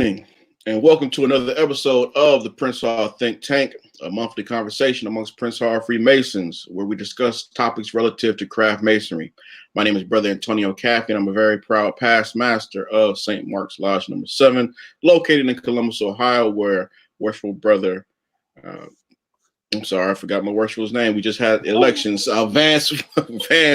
evening, and welcome to another episode of the Prince Hall Think Tank, a monthly conversation amongst Prince Hall Freemasons, where we discuss topics relative to craft masonry. My name is Brother Antonio Caffey, and I'm a very proud past master of St. Mark's Lodge number 7, located in Columbus, Ohio, where worshipful brother, I'm sorry, I forgot my worshipful's name. We just had elections. Vance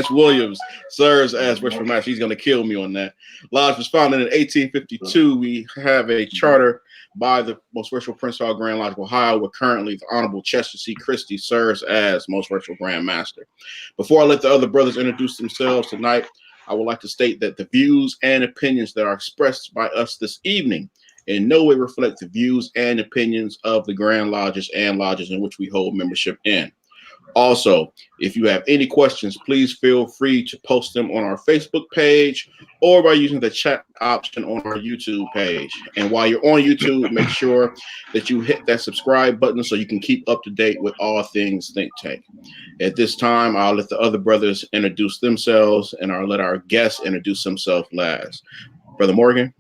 Williams serves as worshipful master. He's going to kill me on that. Lodge was founded in 1852. We have a charter by the Most Worshipful Prince Hall Grand Lodge of Ohio, where currently the Honorable Chester C. Christie serves as Most Worshipful Grand Master. Before I let the other brothers introduce themselves tonight, I would like to state that the views and opinions that are expressed by us this evening in no way reflect the views and opinions of the Grand Lodges and lodges in which we hold membership in. Also, if you have any questions, please feel free to post them on our Facebook page or by using the chat option on our YouTube page. And while you're on YouTube, make sure that you hit that subscribe button so you can keep up to date with all things Think Tank. At this time, I'll let the other brothers introduce themselves, and I'll let our guests introduce themselves last. Brother Morgan.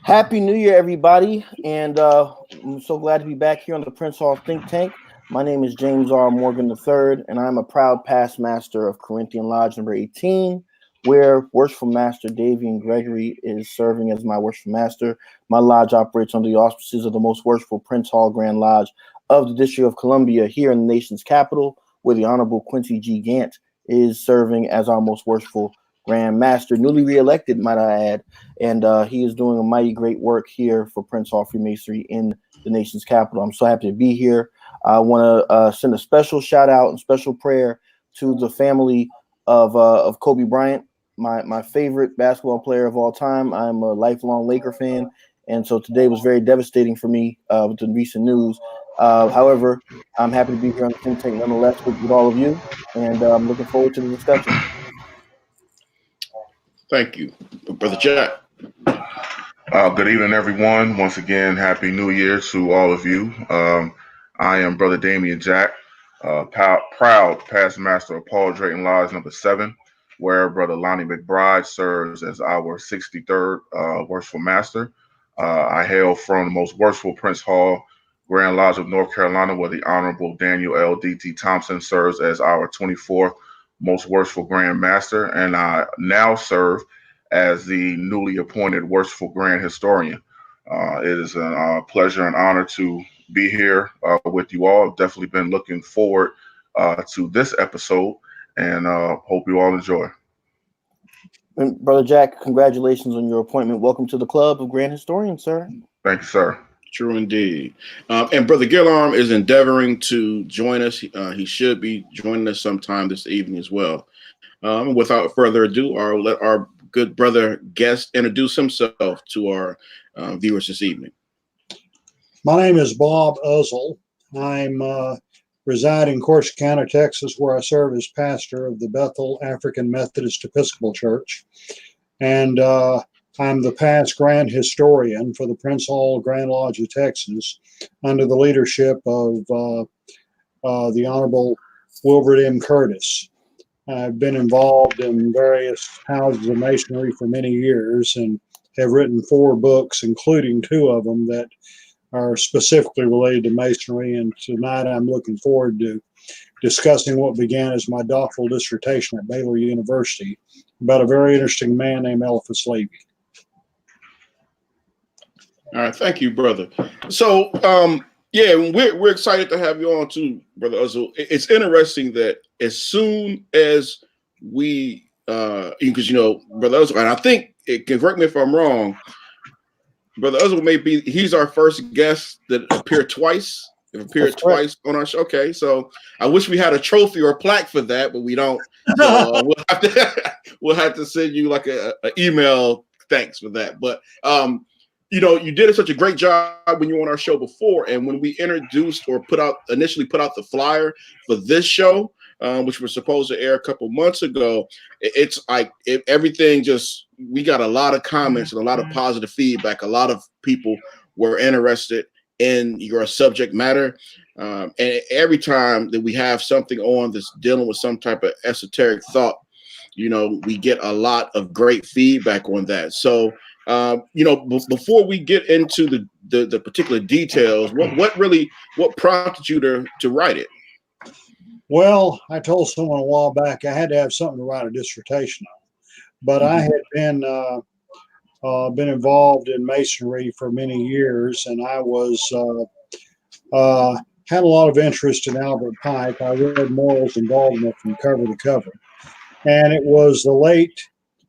Happy New Year, everybody, and I'm so glad to be back here on the Prince Hall Think Tank. My name is James R. Morgan III, and I'm a proud past master of Corinthian Lodge number 18, where Worshipful Master Davian Gregory is serving as my Worshipful Master. My lodge operates under the auspices of the Most Worshipful Prince Hall Grand Lodge of the District of Columbia here in the nation's capital, where the Honorable Quincy G. Gant is serving as our Most Worshipful Grand Master, newly reelected, might I add, and he is doing a mighty great work here for Prince Hall Freemasonry in the nation's capital. I'm so happy to be here. I want to send a special shout out and special prayer to the family of Kobe Bryant, my favorite basketball player of all time. I'm a lifelong Laker fan, and so today was very devastating for me with the recent news. However, I'm happy to be here on the Think Tank nonetheless with all of you, and I'm looking forward to the discussion. Thank you. Brother Jack. Good evening, everyone. Once again, Happy New Year to all of you. I am Brother Damian Jack, proud past master of Paul Drayton Lodge number 7, where Brother Lonnie McBride serves as our 63rd Worshipful Master. I hail from the Most Worshipful Prince Hall Grand Lodge of North Carolina, where the Honorable Daniel L. D.T. Thompson serves as our 24th Most Worshipful Grand Master, and I now serve as the newly appointed Worshipful Grand Historian. It is a pleasure and honor to be here with you all. I've definitely been looking forward to this episode, and hope you all enjoy. And Brother Jack, congratulations on your appointment. Welcome to the club of Grand Historians, sir. Thank you, sir. True indeed. And Brother Gillarm is endeavoring to join us. He should be joining us sometime this evening as well. Without further ado, I'll let our good brother guest introduce himself to our viewers this evening. My name is Bob Uzzel. I'm reside in Corsicana, Texas, where I serve as pastor of the Bethel African Methodist Episcopal Church. And I'm the past Grand Historian for the Prince Hall Grand Lodge of Texas under the leadership of the Honorable Wilbert M. Curtis. I've been involved in various houses of masonry for many years and have written 4 books, including 2 of them that are specifically related to masonry. And tonight I'm looking forward to discussing what began as my doctoral dissertation at Baylor University about a very interesting man named Eliphas Levi. All right, thank you, brother. So, yeah, we're excited to have you on too, Brother Uzzel. It's interesting that as soon as we, because Brother Uzzel, and I think it can correct me if I'm wrong, Brother Uzzel he's our first guest that appeared twice. On our show. Okay, so I wish we had a trophy or a plaque for that, but we don't. So we'll have to send you like a email thanks for that. But you did such a great job when you were on our show before, and when we introduced or initially put out the flyer for this show, which was supposed to air a couple months ago, it's like everything we got a lot of comments and a lot of positive feedback. A lot of people were interested in your subject matter, and every time that we have something on that's dealing with some type of esoteric thought, we get a lot of great feedback on that. So Before we get into the particular details, what prompted you to write it? Well, I told someone a while back I had to have something to write a dissertation on, but I had been involved in masonry for many years, and I was had a lot of interest in Albert Pike. I read Morals and Dogma from cover to cover, and it was the late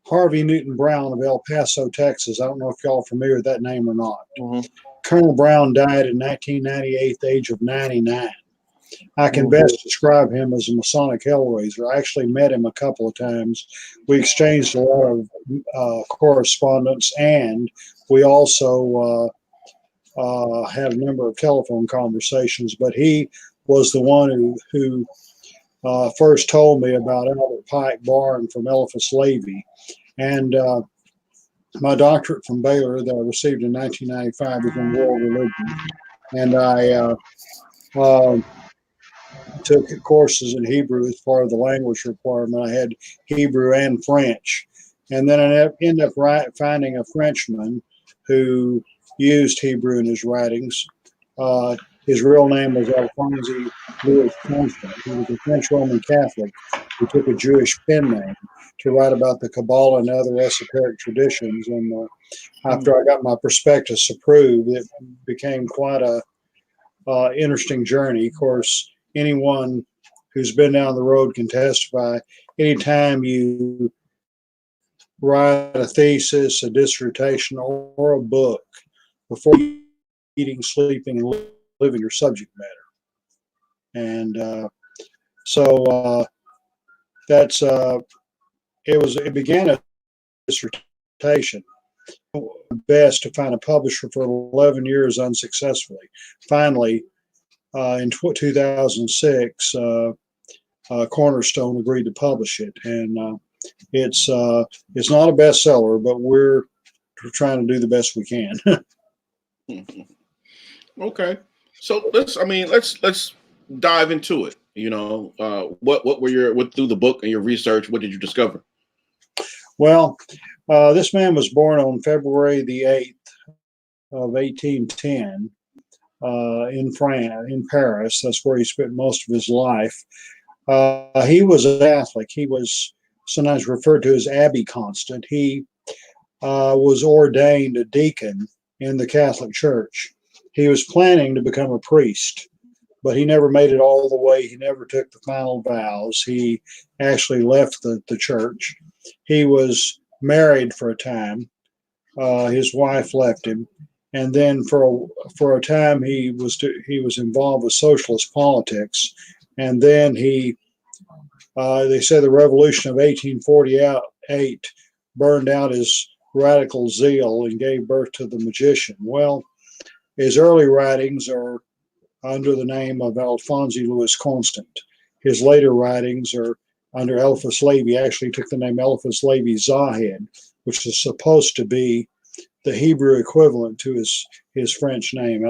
Harvey Newton Brown of El Paso, Texas. I don't know if y'all are familiar with that name or not. Mm-hmm. Colonel Brown died in 1998 at the age of 99. I can best describe him as a Masonic hellraiser. I actually met him a couple of times. We exchanged a lot of correspondence, and we also had a number of telephone conversations. But he was the one who first told me about Albert Pike borrowing from Eliphas Levi. And my doctorate from Baylor that I received in 1995 was in world religion. And I took courses in Hebrew as part of the language requirement. I had Hebrew and French. And then I ended up finding a Frenchman who used Hebrew in his writings. His real name was Alphonse Louis Constant. He was a French Roman Catholic who took a Jewish pen name to write about the Kabbalah and other esoteric traditions. And after I got my prospectus approved, it became quite a interesting journey. Of course, anyone who's been down the road can testify. Anytime you write a thesis, a dissertation, or a book before eating, sleeping, and living your subject matter. And so that's it began a dissertation. Best to find a publisher for 11 years unsuccessfully. Finally, in 2006, Cornerstone agreed to publish it, and it's not a bestseller, but we're trying to do the best we can. Okay, so let's dive into it. What were through the book and your research? What did you discover? Well, this man was born on February the 8th of 1810 in France, in Paris. That's where he spent most of his life. He was a Catholic. He was sometimes referred to as Abbé Constant. He was ordained a deacon in the Catholic Church. He was planning to become a priest, but he never made it all the way. He never took the final vows. He actually left the church. He was married for a time. His wife left him, and then for a time he was involved with socialist politics, and then they say the revolution of 1848 burned out his radical zeal and gave birth to the magician. Well, his early writings are under the name of Alphonse Louis Constant. His later writings are under Eliphas Levi. Actually took the name Eliphas Levi Zahed, which is supposed to be the Hebrew equivalent to his French name,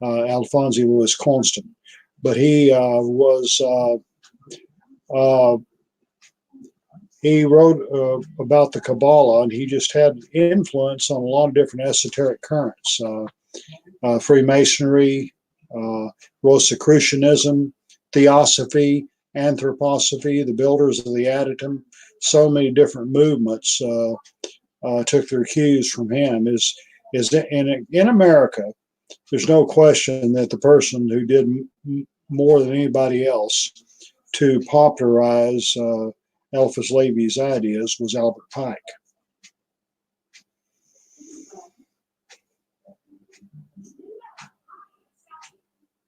Alphonse Louis Constant. But he wrote about the Kabbalah, and he just had influence on a lot of different esoteric currents. Freemasonry, Rosicrucianism, Theosophy, Anthroposophy, the builders of the Adytum. So many different movements took their cues from him. In America, there's no question that the person who did more than anybody else to popularize Eliphas Levi's ideas was Albert Pike.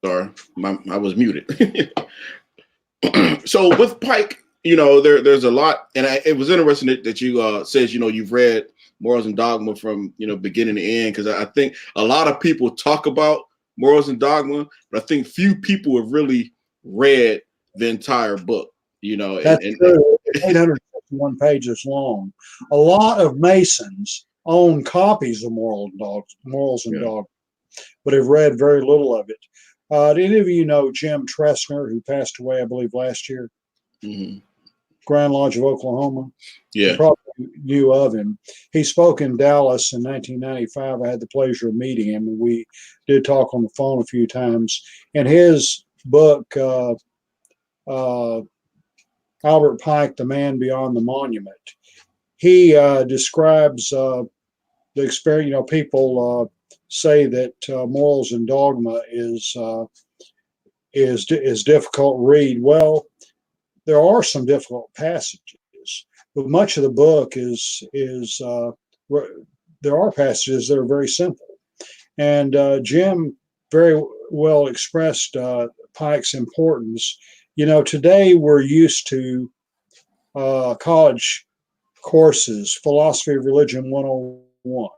Sorry, I was muted. So with Pike, there's a lot, and it was interesting that you says you've read Morals and Dogma from beginning to end, because I think a lot of people talk about Morals and Dogma, but I think few people have really read the entire book. That's true. 851 pages long. A lot of Masons own copies of Morals and Dogma, but have read very little of it. Do any of you know Jim Tressner, who passed away, I believe, last year? Mm-hmm. Grand Lodge of Oklahoma. Yeah. You probably knew of him. He spoke in Dallas in 1995. I had the pleasure of meeting him, and we did talk on the phone a few times. And his book, Albert Pike, The Man Beyond the Monument, he describes the experience. People say that Morals and Dogma is difficult read. Well, there are some difficult passages, but much of the book is there are passages that are very simple. And Jim very well expressed Pike's importance. Today we're used to college courses, Philosophy of Religion 101,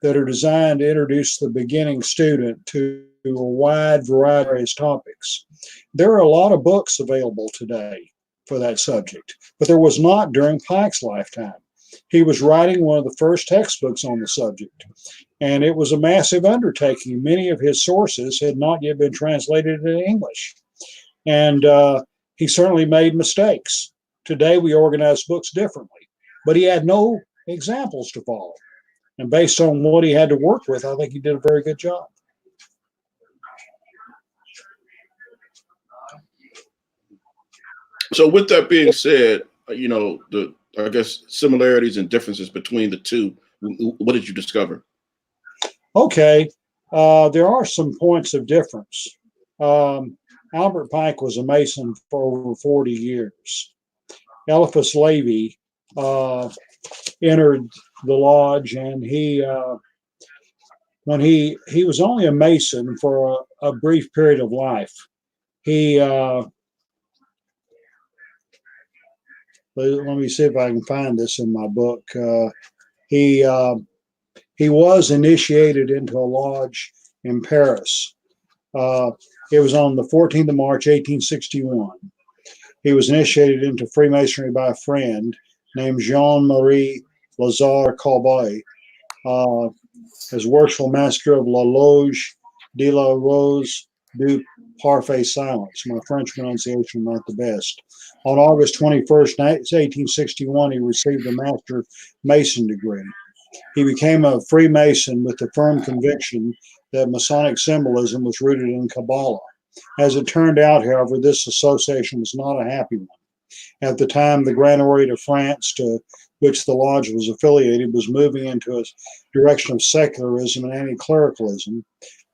that are designed to introduce the beginning student to a wide variety of various topics. There are a lot of books available today for that subject, but there was not during Pike's lifetime. He was writing one of the first textbooks on the subject, and it was a massive undertaking. Many of his sources had not yet been translated into English, and he certainly made mistakes. Today we organize books differently, but he had no examples to follow. And based on what he had to work with, I think he did a very good job. So with that being said, I guess similarities and differences between the two, what did you discover? Okay, there are some points of difference. Albert Pike was a Mason for over 40 years. Eliphas Levi entered the lodge, and when he was only a Mason for a brief period of life. Let me see if I can find this in my book. He was initiated into a lodge in Paris. It was on the 14th of March, 1861. He was initiated into Freemasonry by a friend named Jean-Marie Lazare Colbert, as worshipful master of La Loge de la Rose du Parfait Silence. My French pronunciation not the best. On August 21st, 1861, he received a Master Mason degree. He became a Freemason with the firm conviction that Masonic symbolism was rooted in Kabbalah. As it turned out, however, this association was not a happy one. At the time, the Grand Orient of France, to which the lodge was affiliated, was moving into a direction of secularism and anti-clericalism,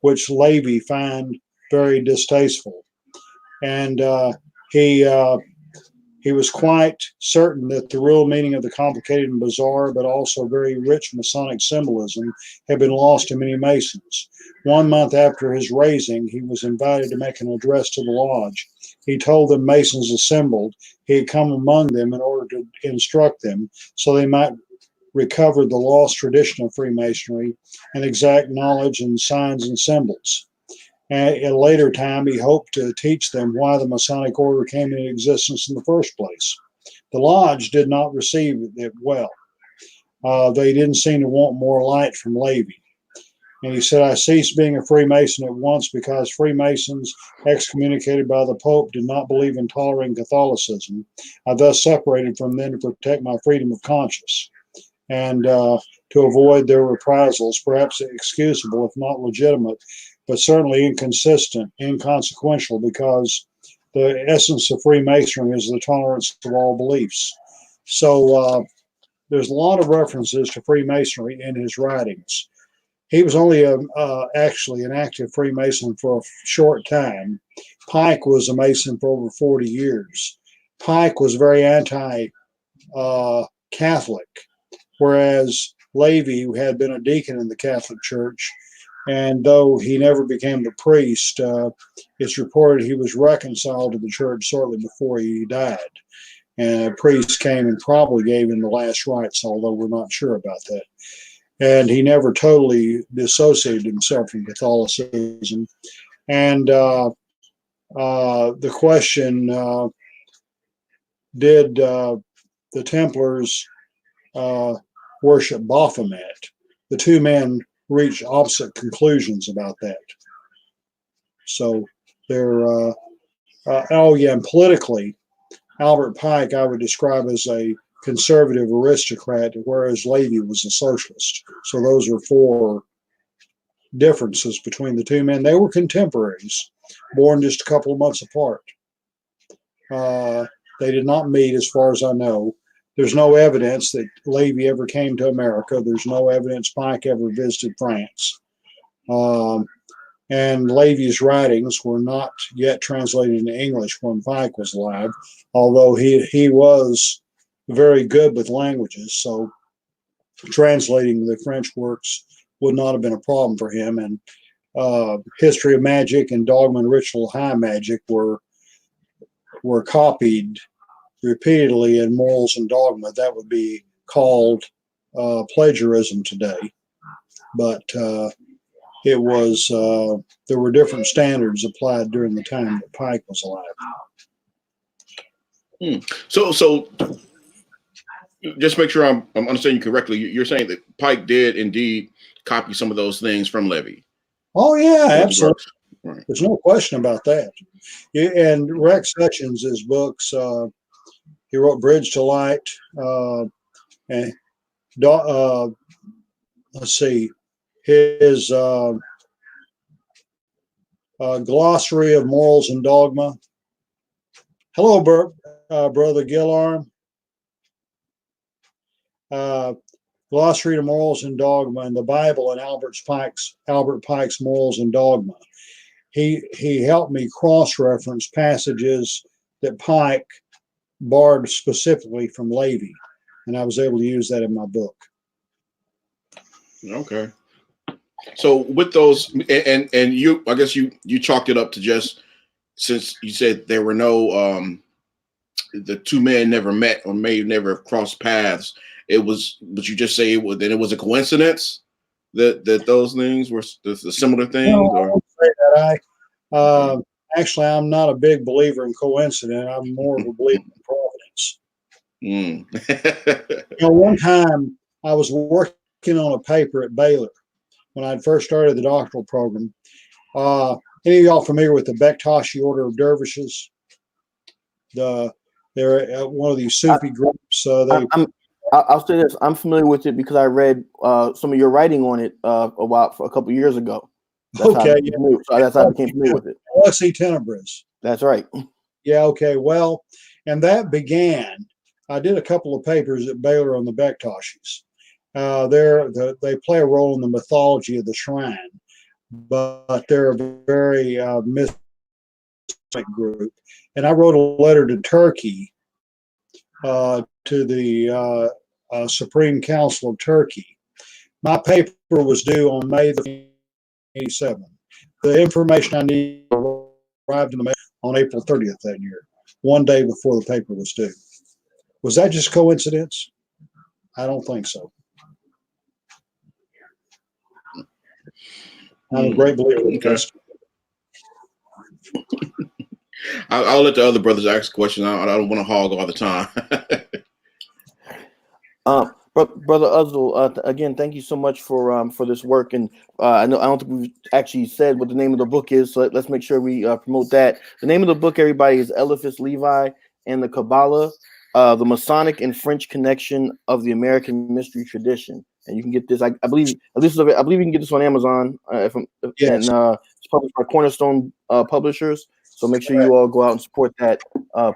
which Levi found very distasteful. And he was quite certain that the real meaning of the complicated and bizarre, but also very rich Masonic symbolism had been lost to many Masons. 1 month after his raising, he was invited to make an address to the lodge. He told the Masons assembled he had come among them in order to instruct them so they might recover the lost tradition of Freemasonry and exact knowledge and signs and symbols. And at a later time, he hoped to teach them why the Masonic order came into existence in the first place. The lodge did not receive it well. They didn't seem to want more light from Levi. And he said, I ceased being a Freemason at once because Freemasons excommunicated by the Pope did not believe in tolerating Catholicism. I thus separated from them to protect my freedom of conscience and to avoid their reprisals, perhaps excusable if not legitimate, but certainly inconsistent, inconsequential, because the essence of Freemasonry is the tolerance of all beliefs. So there's a lot of references to Freemasonry in his writings. He was only actually an active Freemason for a short time. Pike was a Mason for over 40 years. Pike was very anti-Catholic, whereas Levi, who had been a deacon in the Catholic Church, and though he never became a priest, it's reported he was reconciled to the church shortly before he died. And a priest came and probably gave him the last rites, although we're not sure about that. And he never totally dissociated himself from Catholicism. And the question, did the Templars worship Baphomet? The two men reached opposite conclusions about that. So they're, and politically, Albert Pike I would describe as a conservative aristocrat, whereas Levi was a socialist. So those are four differences between the two men. They were contemporaries, born just a couple of months apart. They did not meet, as far as I know. There's no evidence that Levi ever came to America. There's no evidence Pike ever visited France. And Levi's writings were not yet translated into English when Pike was alive, although he was very good with languages, so translating the French works would not have been a problem for him. And History of Magic and Dogma and Ritual High Magic were copied repeatedly in Morals and Dogma. That would be called plagiarism today. But it was there were different standards applied during the time that Pike was alive. So just make sure I'm understanding you correctly. You're saying that Pike did indeed copy some of those things from Levi. Oh yeah, absolutely. Right. There's no question about that. And Rex Hutchins' books, he wrote Bridge to Light, and let's see, his Glossary of Morals and Dogma. Hello, Brother Gillarm. Glossary of Morals and Dogma, and the Bible, and Albert Pike's Morals and Dogma. He helped me cross-reference passages that Pike borrowed specifically from Levi, and I was able to use that in my book. Okay. So with those, and you, I guess you chalked it up to just, since you said there were no, the two men never met or may never have crossed paths. It was, but you just say that it was a coincidence that those things were the similar things? No, or? I won't say that. Actually, I'm not a big believer in coincidence. I'm more of a believer in providence. One time I was working on a paper at Baylor when I'd first started the doctoral program. Any of y'all familiar with the Bektashi Order of Dervishes? They're one of these Sufi groups. I'll say this: I'm familiar with it because I read some of your writing on it a couple of years ago. That's how I became familiar with it. Alexi Tenebris. That's right. Yeah. Okay. Well, and that began. I did a couple of papers at Baylor on the Bektashis. They play a role in the mythology of the shrine, but they're a very mystic group. And I wrote a letter to Turkey, to the Supreme Council of Turkey. My paper was due on May the 1987. The information I needed arrived in the mail on April 30th that year, one day before the paper was due. Was that just coincidence? I don't think so. I'm a great believer in this. I'll let the other brothers ask questions. I don't want to hog all the time. Brother Uzzel, again, thank you so much for this work. And I don't think we've actually said what the name of the book is, so let's make sure we promote that. The name of the book, everybody, is Eliphas Levi and the Kabbalah, the Masonic and French Connection of the American Mystery Tradition. And you can get this, I believe you can get this on Amazon. Yes. And it's published by Cornerstone Publishers. So make sure you all go out and support that,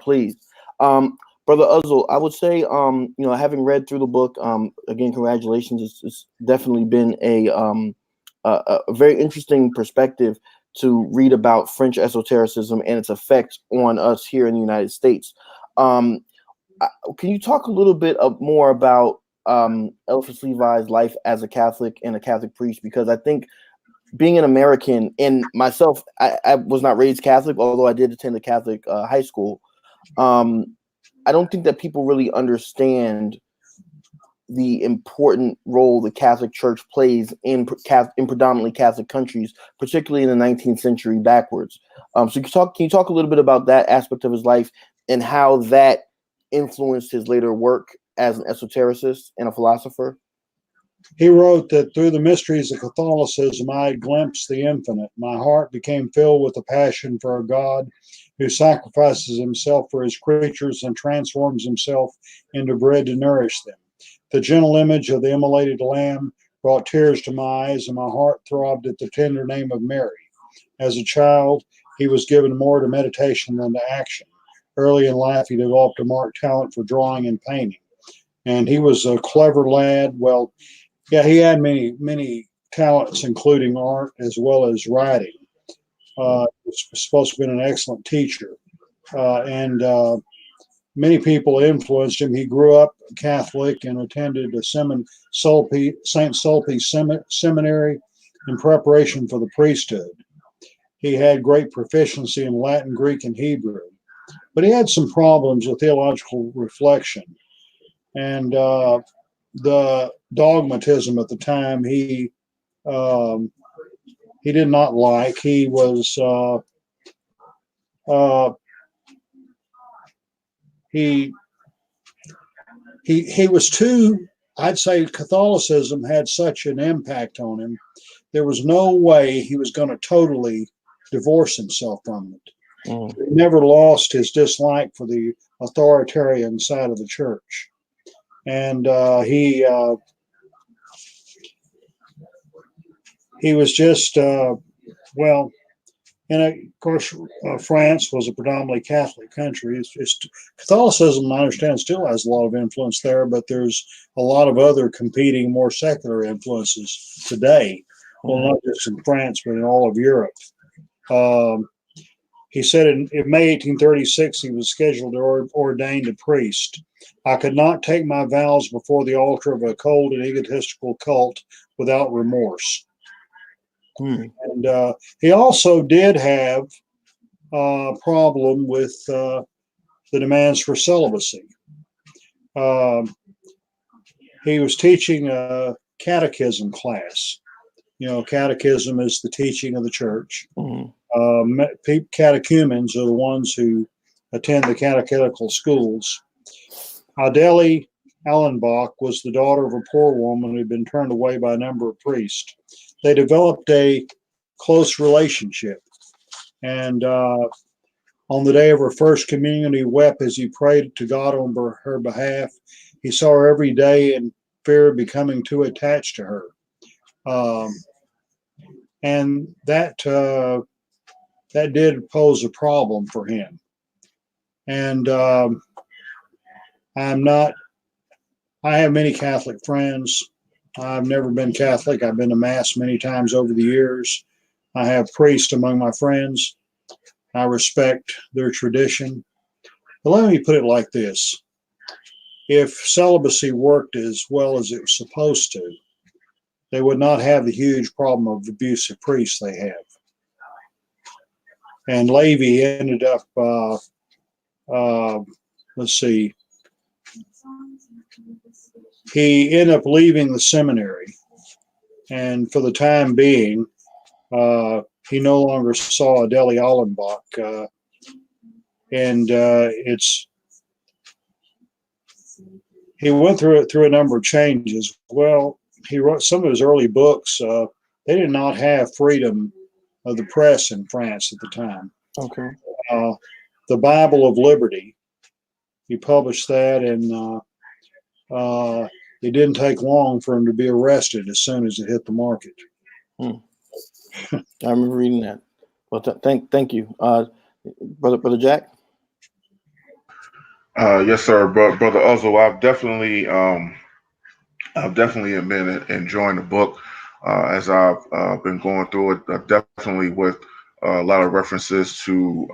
please. Brother Uzzel, I would say, having read through the book, again, congratulations. It's definitely been a very interesting perspective to read about French esotericism and its effect on us here in the United States. Can you talk a little bit more about Eliphas Levi's life as a Catholic and a Catholic priest? Because I think being an American, and myself, I was not raised Catholic, although I did attend a Catholic high school. I don't think that people really understand the important role the Catholic Church plays in predominantly Catholic countries, particularly in the 19th century backwards. So can you talk a little bit about that aspect of his life and how that influenced his later work as an esotericist and a philosopher? He wrote that through the mysteries of Catholicism, I glimpsed the infinite. My heart became filled with a passion for a God who sacrifices himself for his creatures and transforms himself into bread to nourish them. The gentle image of the immolated lamb brought tears to my eyes, and my heart throbbed at the tender name of Mary. As a child, he was given more to meditation than to action. Early in life, he developed a marked talent for drawing and painting. And he was a clever lad. Well, yeah, he had many talents, including art as well as writing. He was supposed to have been an excellent teacher. And many people influenced him. He grew up Catholic and attended a St. Sulpice Seminary in preparation for the priesthood. He had great proficiency in Latin, Greek, and Hebrew, but he had some problems with theological reflection. And the dogmatism at the time he did not like. He was he was too. I'd say Catholicism had such an impact on him. There was no way he was going to totally divorce himself from it. He never lost his dislike for the authoritarian side of the church. And he was just, well, and of course, France was a predominantly Catholic country. Catholicism, I understand, still has a lot of influence there, but there's a lot of other competing, more secular influences today. Well, not just in France, but in all of Europe. He said in May 1836, he was scheduled to ordained a priest. I could not take my vows before the altar of a cold and egotistical cult without remorse. And he also did have a problem with the demands for celibacy. He was teaching a catechism class. You know, catechism is the teaching of the church. Catechumens are the ones who attend the catechetical schools. Adele Allenbach was the daughter of a poor woman who had been turned away by a number of priests. They developed a close relationship. And on the day of her first communion, he wept as he prayed to God on her behalf. He saw her every day in fear of becoming too attached to her. And that did pose a problem for him. And I have many Catholic friends. I've never been Catholic. I've been to Mass many times over the years. I have priests among my friends. I respect their tradition. But let me put it like this. If celibacy worked as well as it was supposed to, they would not have the huge problem of abusive priests they have. And Levi ended up, he ended up leaving the seminary. And for the time being, he no longer saw Adele Allenbach. He went through a number of changes. Well, he wrote some of his early books. They did not have freedom of the press in France at the time. Okay. The Bible of Liberty, he published that, and it didn't take long for him to be arrested as soon as it hit the market. I remember reading that. Well, thank you, brother Jack. Yes, sir, brother Uzzel. I've definitely been enjoying the book as I've been going through it. Definitely with a lot of references to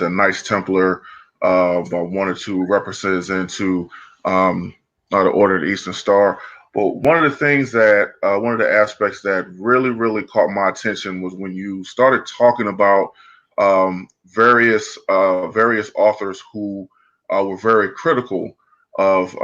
Knights Templar, about one or two references into the Order of the Eastern Star. But one of the things that one of the aspects that really caught my attention was when you started talking about various authors who were very critical of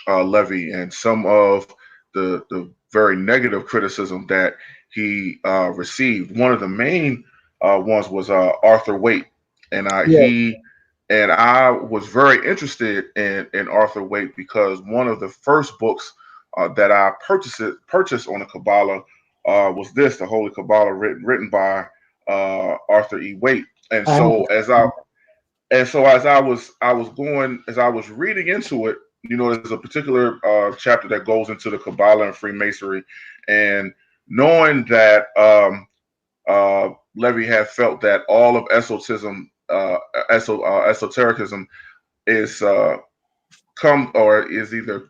Levi, and some of the very negative criticism that he received. One of the main ones was Arthur Waite, and I was very interested in Arthur Waite because one of the first books that I purchased on the Kabbalah was the Holy Kabbalah, written by Arthur E. Waite. And so as I was reading into it, there's a particular chapter that goes into the Kabbalah and Freemasonry, and knowing that Levi had felt that all of esotericism is is either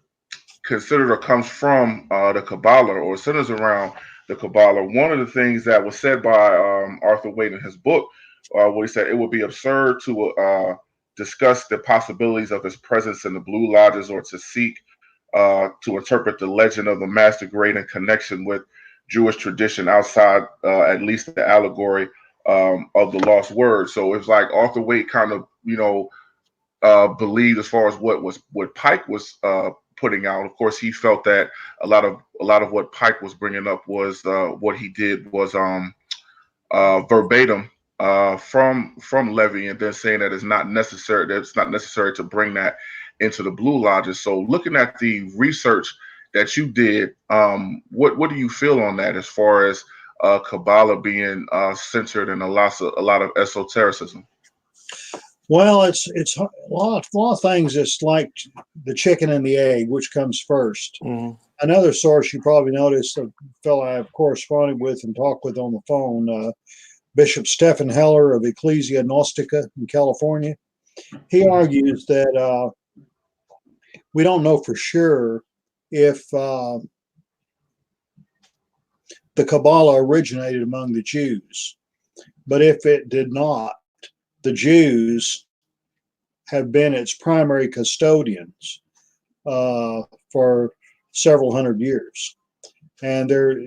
considered or comes from the Kabbalah or centers around the Kabbalah. One of the things that was said by Arthur Wade in his book, where he said it would be absurd to discuss the possibilities of his presence in the Blue Lodges or to seek to interpret the legend of the Master Grade in connection with Jewish tradition outside at least the allegory of the lost word. So it's like Arthur Wade kind of, believed as far as what Pike was putting out. Of course, he felt that a lot of what Pike was bringing up was what he did was verbatim from Levi, and then saying that it's not necessary to bring that into the Blue Lodges. So looking at the research that you did, what do you feel on that as far as Kabbalah being centered in a lot of esotericism? Well, it's a lot of things. It's like the chicken and the egg, which comes first. Mm-hmm. Another source you probably noticed, a fellow I've corresponded with and talked with on the phone, Bishop Stephen Heller of Ecclesia Gnostica in California. He argues that we don't know for sure if the Kabbalah originated among the Jews, but if it did not, the Jews have been its primary custodians for several hundred years. And there,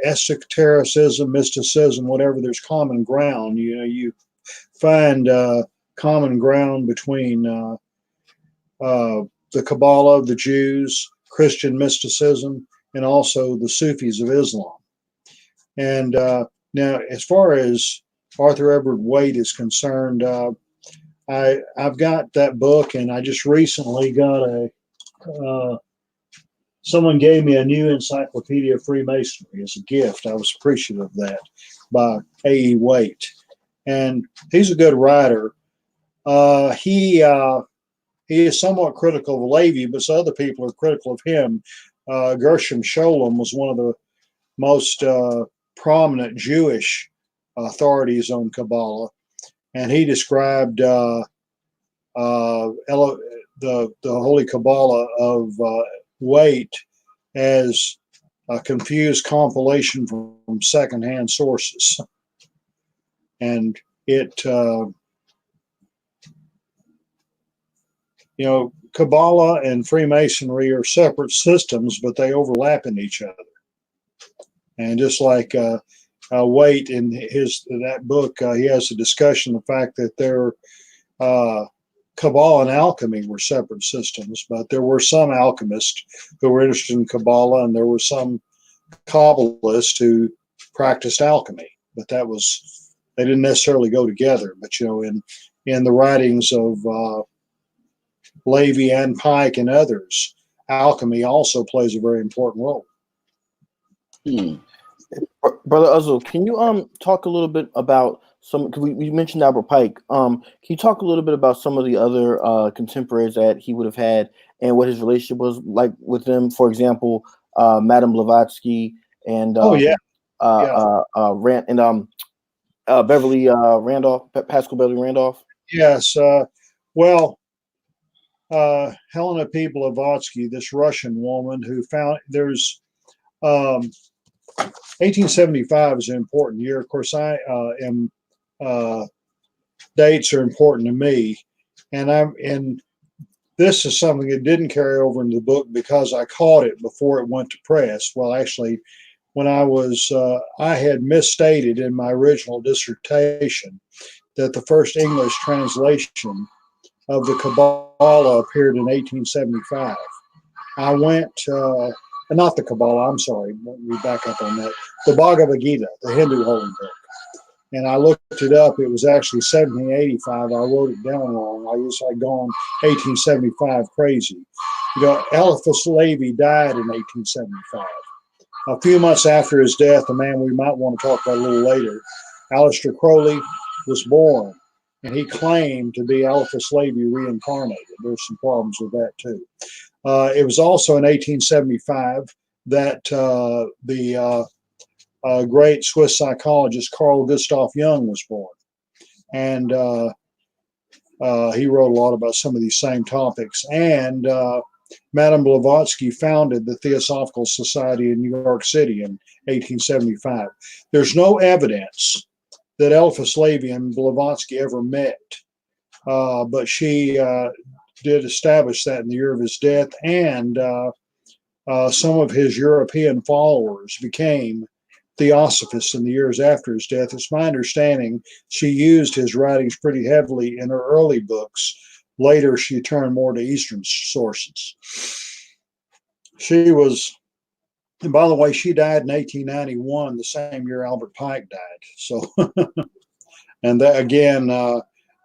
esotericism, mysticism, whatever, there's common ground. You find common ground between the Kabbalah, the Jews, Christian mysticism, and also the Sufis of Islam. And now, as far as Arthur Edward Wade is concerned, I've got that book, and I just recently got someone gave me a new Encyclopedia of Freemasonry as a gift. I was appreciative of that, by A.E. Waite. And he's a good writer. He is somewhat critical of Levi, but some other people are critical of him. Gershom Scholem was one of the most prominent Jewish authorities on Kabbalah, and he described the Holy Kabbalah of Waite as a confused compilation from secondhand sources. And it, Kabbalah and Freemasonry are separate systems, but they overlap in each other. And just like Waite in that book, he has a discussion of the fact that Kabbalah and alchemy were separate systems, but there were some alchemists who were interested in Kabbalah, and there were some Kabbalists who practiced alchemy, but they didn't necessarily go together. But in the writings of Levi and Pike and others, alchemy also plays a very important role. Brother Uzzel, can you talk a little bit about because we mentioned Albert Pike. Can you talk a little bit about some of the other contemporaries that he would have had and what his relationship was like with them? For example, Madame Blavatsky and Beverly Randolph, Pascal Beverly Randolph. Yes. Helena P. Blavatsky, this Russian woman who found there's 1875 is an important year. Of course, dates are important to me, and this is something that didn't carry over into the book because I caught it before it went to press. Well, actually, when I had misstated in my original dissertation that the first English translation of the Kabbalah appeared in 1875. I went, not the Kabbalah, I'm sorry, let me back up on that. The Bhagavad Gita, the Hindu holy book. And I looked it up. It was actually 1785. I wrote it down wrong. I'd gone 1875 crazy. Eliphas Levi died in 1875. A few months after his death, a man we might want to talk about a little later, Aleister Crowley, was born, and he claimed to be Eliphas Levi reincarnated. There's some problems with that too. It was also in 1875 that the great Swiss psychologist Carl Gustav Jung was born, and he wrote a lot about some of these same topics. And Madame Blavatsky founded the Theosophical Society in New York City in 1875. There's no evidence that Eliphas Levi and Blavatsky ever met, but she did establish that in the year of his death, and some of his European followers became Theosophists in the years after his death. It's my understanding she used his writings pretty heavily in her early books. Later, she turned more to Eastern sources. She was, and by the way, she died in 1891, the same year Albert Pike died. So, and that, again,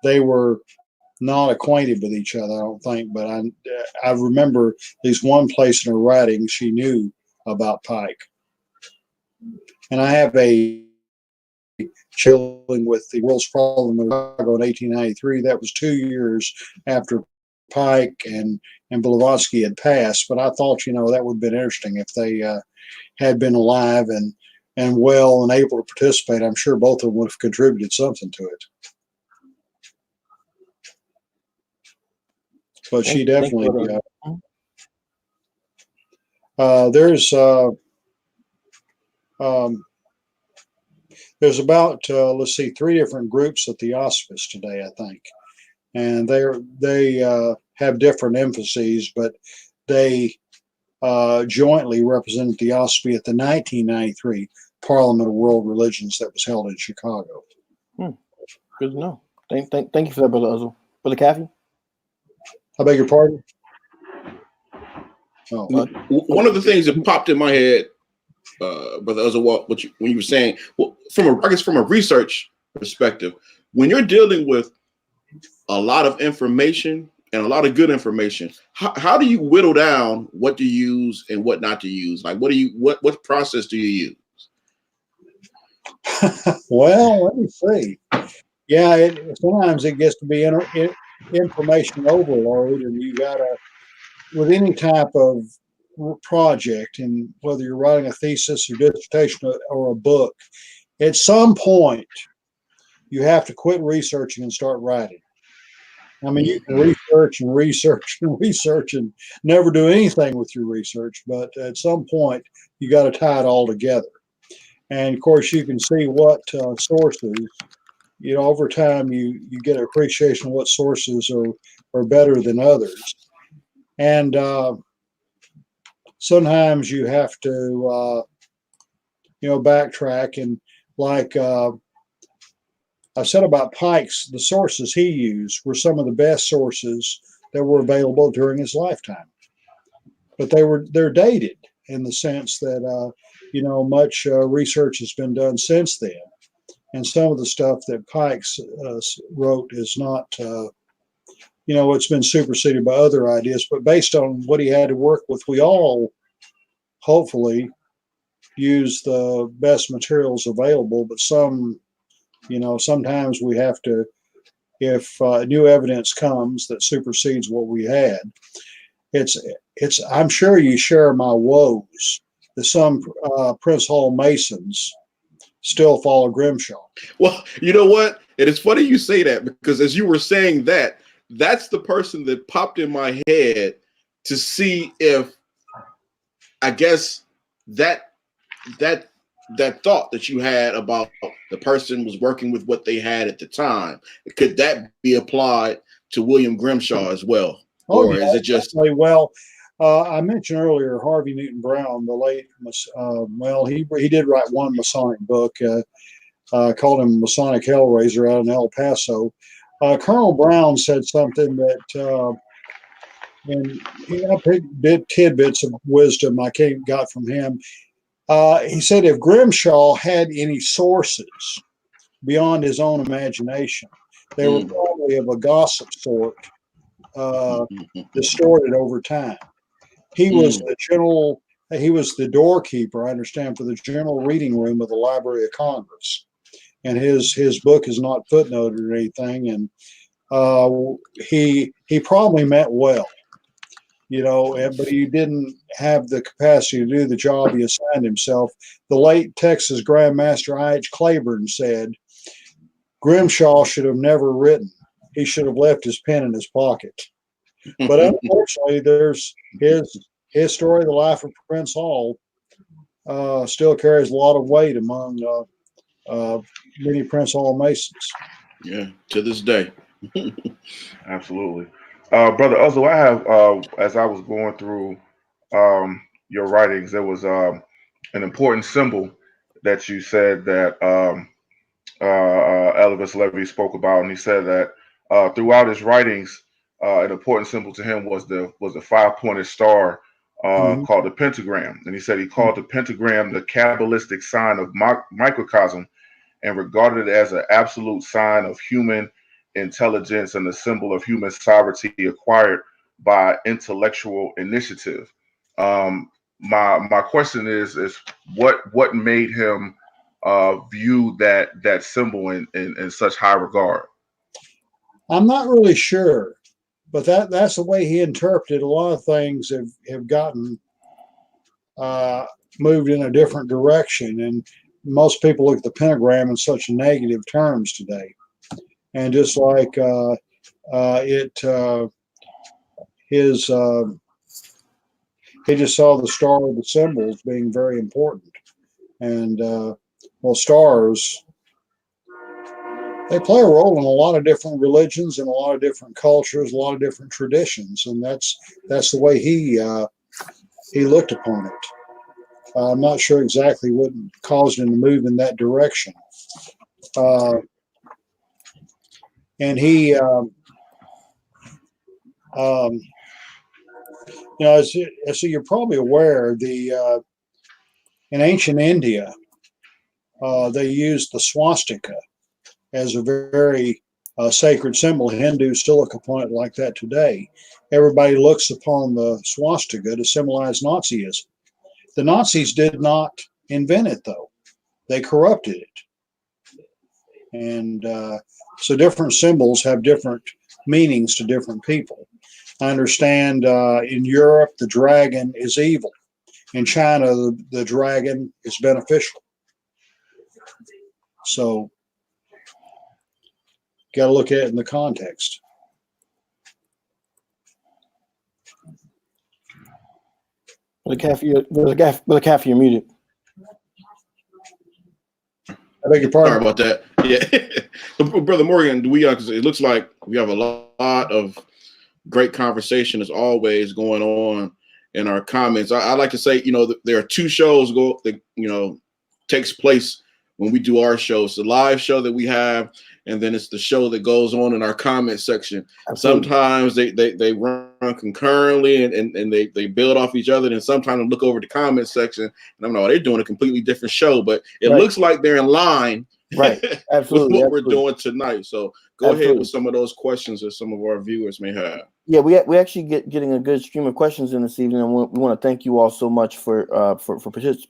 they were not acquainted with each other, I don't think, but I remember at least one place in her writing she knew about Pike. And I have a chilling with the world's problem in Chicago in 1893. That was 2 years after Pike and Blavatsky had passed. But I thought, that would have been interesting if they had been alive and well and able to participate. I'm sure both of them would have contributed something to it. But she definitely. There's about let's see, 3 different groups of Theosophists today, I think, and they have different emphases, but they jointly represented Theosophy at the 1993 Parliament of World Religions that was held in Chicago. Good to know. Thank you for that, Brother Uzzel. Brother Caffey? I beg your pardon? One of the things that popped in my head, Brother Uzzel, when you were saying, well, from a research perspective, when you're dealing with a lot of information and a lot of good information, how do you whittle down what to use and what not to use? Like, what process do you use? Well, let me see. Yeah, sometimes it gets to be information overload, and you gotta, with any type of project, and whether you're writing a thesis or dissertation or a book, at some point you have to quit researching and start writing. I mean, you can research and research and research and never do anything with your research, but at some point you got to tie it all together. And of course, you can see what sources, over time you get an appreciation of what sources are better than others. And sometimes you have to, backtrack. And like I said about Pike's, the sources he used were some of the best sources that were available during his lifetime. But they're dated in the sense that, much research has been done since then. And some of the stuff that Pike's wrote is not, it's been superseded by other ideas. But based on what he had to work with, we all hopefully use the best materials available. But some, sometimes we have to, if new evidence comes that supersedes what we had, I'm sure you share my woes that some Prince Hall Masons still follow Grimshaw. Well, you know what? It is funny you say that, because as you were saying that, that's the person that popped in my head to see if, I guess, that thought that you had about the person was working with what they had at the time, could that be applied to William Grimshaw as well? Or is it just well? I mentioned earlier Harvey Newton Brown, the late. He did write one Masonic book, called him Masonic Hellraiser, out in El Paso. Colonel Brown said something that, and I picked tidbits of wisdom I got from him. He said if Grimshaw had any sources beyond his own imagination, they were probably of a gossip sort, distorted over time. He was he was the doorkeeper, I understand, for the general reading room of the Library of Congress. and his book is not footnoted or anything. And he probably meant well, but he didn't have the capacity to do the job he assigned himself. The late Texas Grandmaster I.H. Claiborne said, Grimshaw should have never written. He should have left his pen in his pocket. But unfortunately, there's his story, The Life of Prince Hall, still carries a lot of weight among many Prince Hall Masons. Yeah, to this day. Absolutely. Brother Uzzel, I have, as I was going through your writings, there was an important symbol that you said that Eliphas Levi spoke about, and he said that throughout his writings, an important symbol to him was the five-pointed star called the pentagram, and he said he called the pentagram the Kabbalistic sign of microcosm, and regarded it as an absolute sign of human intelligence and a symbol of human sovereignty acquired by intellectual initiative. My question is what made him view that symbol in such high regard? I'm not really sure, but that's the way he interpreted. A lot of things have gotten moved in a different direction, and most people look at the pentagram in such negative terms today. And just like he just saw the star of the symbols being very important. And stars, they play a role in a lot of different religions and a lot of different cultures, a lot of different traditions, and that's the way he looked upon it. I'm not sure exactly what caused him to move in that direction. And he, so you're probably aware, in ancient India, they used the swastika as a very sacred symbol. Hindus still look upon it like that today. Everybody looks upon the swastika to symbolize Nazism. The Nazis did not invent it, though. They corrupted it. And so different symbols have different meanings to different people. I understand in Europe, the dragon is evil. In China, the dragon is beneficial. So, got to look at it in the context. Brother Caffey, you're muted. I beg your pardon? Sorry about that. Yeah. Brother Morgan, do we, cause it looks like we have a lot of great conversation as always going on in our comments. I like to say, there are two shows that, takes place when we do our show. It's the live show that we have, and then it's the show that goes on in our comment section. Absolutely. Sometimes they run concurrently and they build off each other, and sometimes I look over the comment section and I'm like, they're doing a completely different show, but it looks like they're in line right. Absolutely. with what we're doing tonight. So go ahead with some of those questions that some of our viewers may have. Yeah, we actually getting a good stream of questions in this evening, and we want to thank you all so much for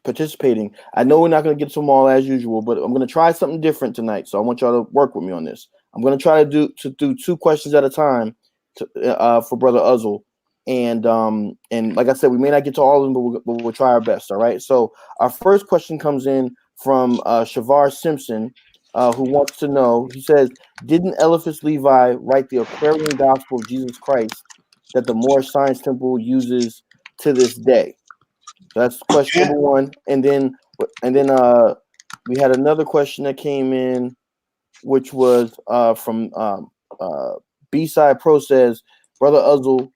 participating. I know we're not going to get to them all as usual, but I'm going to try something different tonight. So I want y'all to work with me on this. I'm going to try to do two questions at a time for Brother Uzzel, and like I said, we may not get to all of them, but we'll try our best. All right. So our first question comes in from Shavar Simpson, who wants to know. He says, "Didn't Eliphas Levi write the Aquarian Gospel of Jesus Christ that the Moorish Science Temple uses to this day?" So that's question number one. And then we had another question that came in, which was from B-Side Pro says, "Brother Uzzel,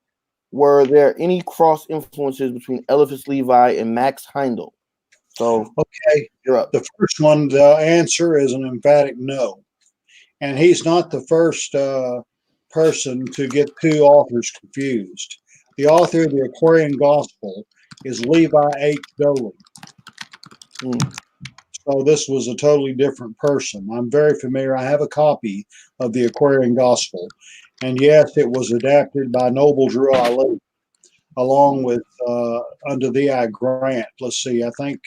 were there any cross influences between Eliphas Levi and Max Heindel?" So, okay, you're up. The first one, the answer is an emphatic no. And he's not the first person to get two authors confused. The author of the Aquarian Gospel is Levi H. Dolan. So this was a totally different person. I'm very familiar. I have a copy of the Aquarian Gospel. And yes, it was adapted by Noble Drew Ali. along with Unto Thee I Grant. Let's see, I think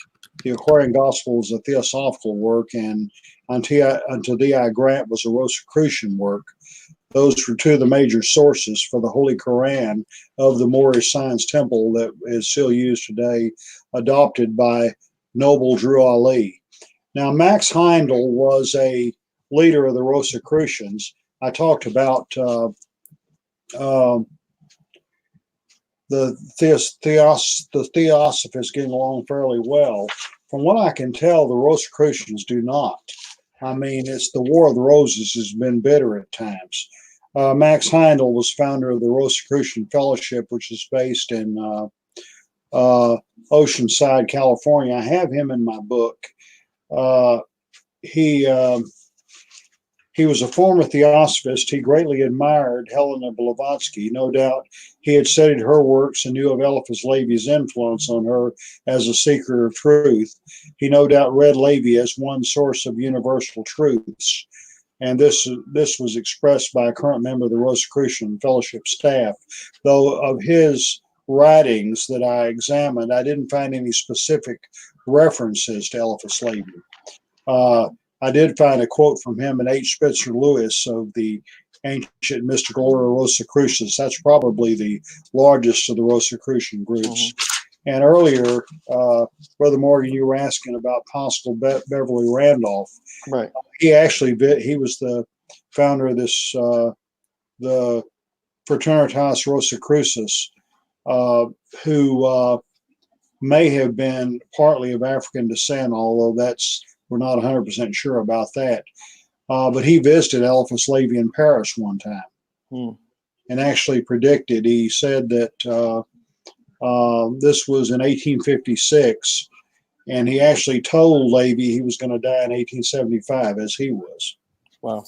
the Aquarian Gospel is a theosophical work, and Unto Thee I Grant was a Rosicrucian work. Those were two of the major sources for the Holy Quran of the Moorish Science Temple that is still used today, adopted by Noble Drew Ali. Now, Max Heindel was a leader of the Rosicrucians. I talked about the Theosophists getting along fairly well. From what I can tell, the Rosicrucians do not. I mean, it's the War of the Roses has been bitter at times. Max Heindel was founder of the Rosicrucian Fellowship, which is based in Oceanside, California. I have him in my book. He was a former theosophist. He greatly admired Helena Blavatsky. No doubt he had studied her works and knew of Eliphas Levi's influence on her as a seeker of truth. He no doubt read Levi as one source of universal truths. And this was expressed by a current member of the Rosicrucian Fellowship staff. Though of his writings that I examined, I didn't find any specific references to Eliphas Levi. I did find a quote from him in H. Spitzer Lewis of the Ancient Mystical Order of Rosicrucians. That's probably the largest of the Rosicrucian groups. Mm-hmm. And earlier, Brother Morgan, you were asking about possible Beverly Randolph. Right. He was the founder of this, the Fraternitas Rosicrucis, who may have been partly of African descent, although we're not 100% sure about that. But he visited Eliphas Levi in Paris one time and actually predicted. He said that this was in 1856, and he actually told Levi he was going to die in 1875, as he was. Wow.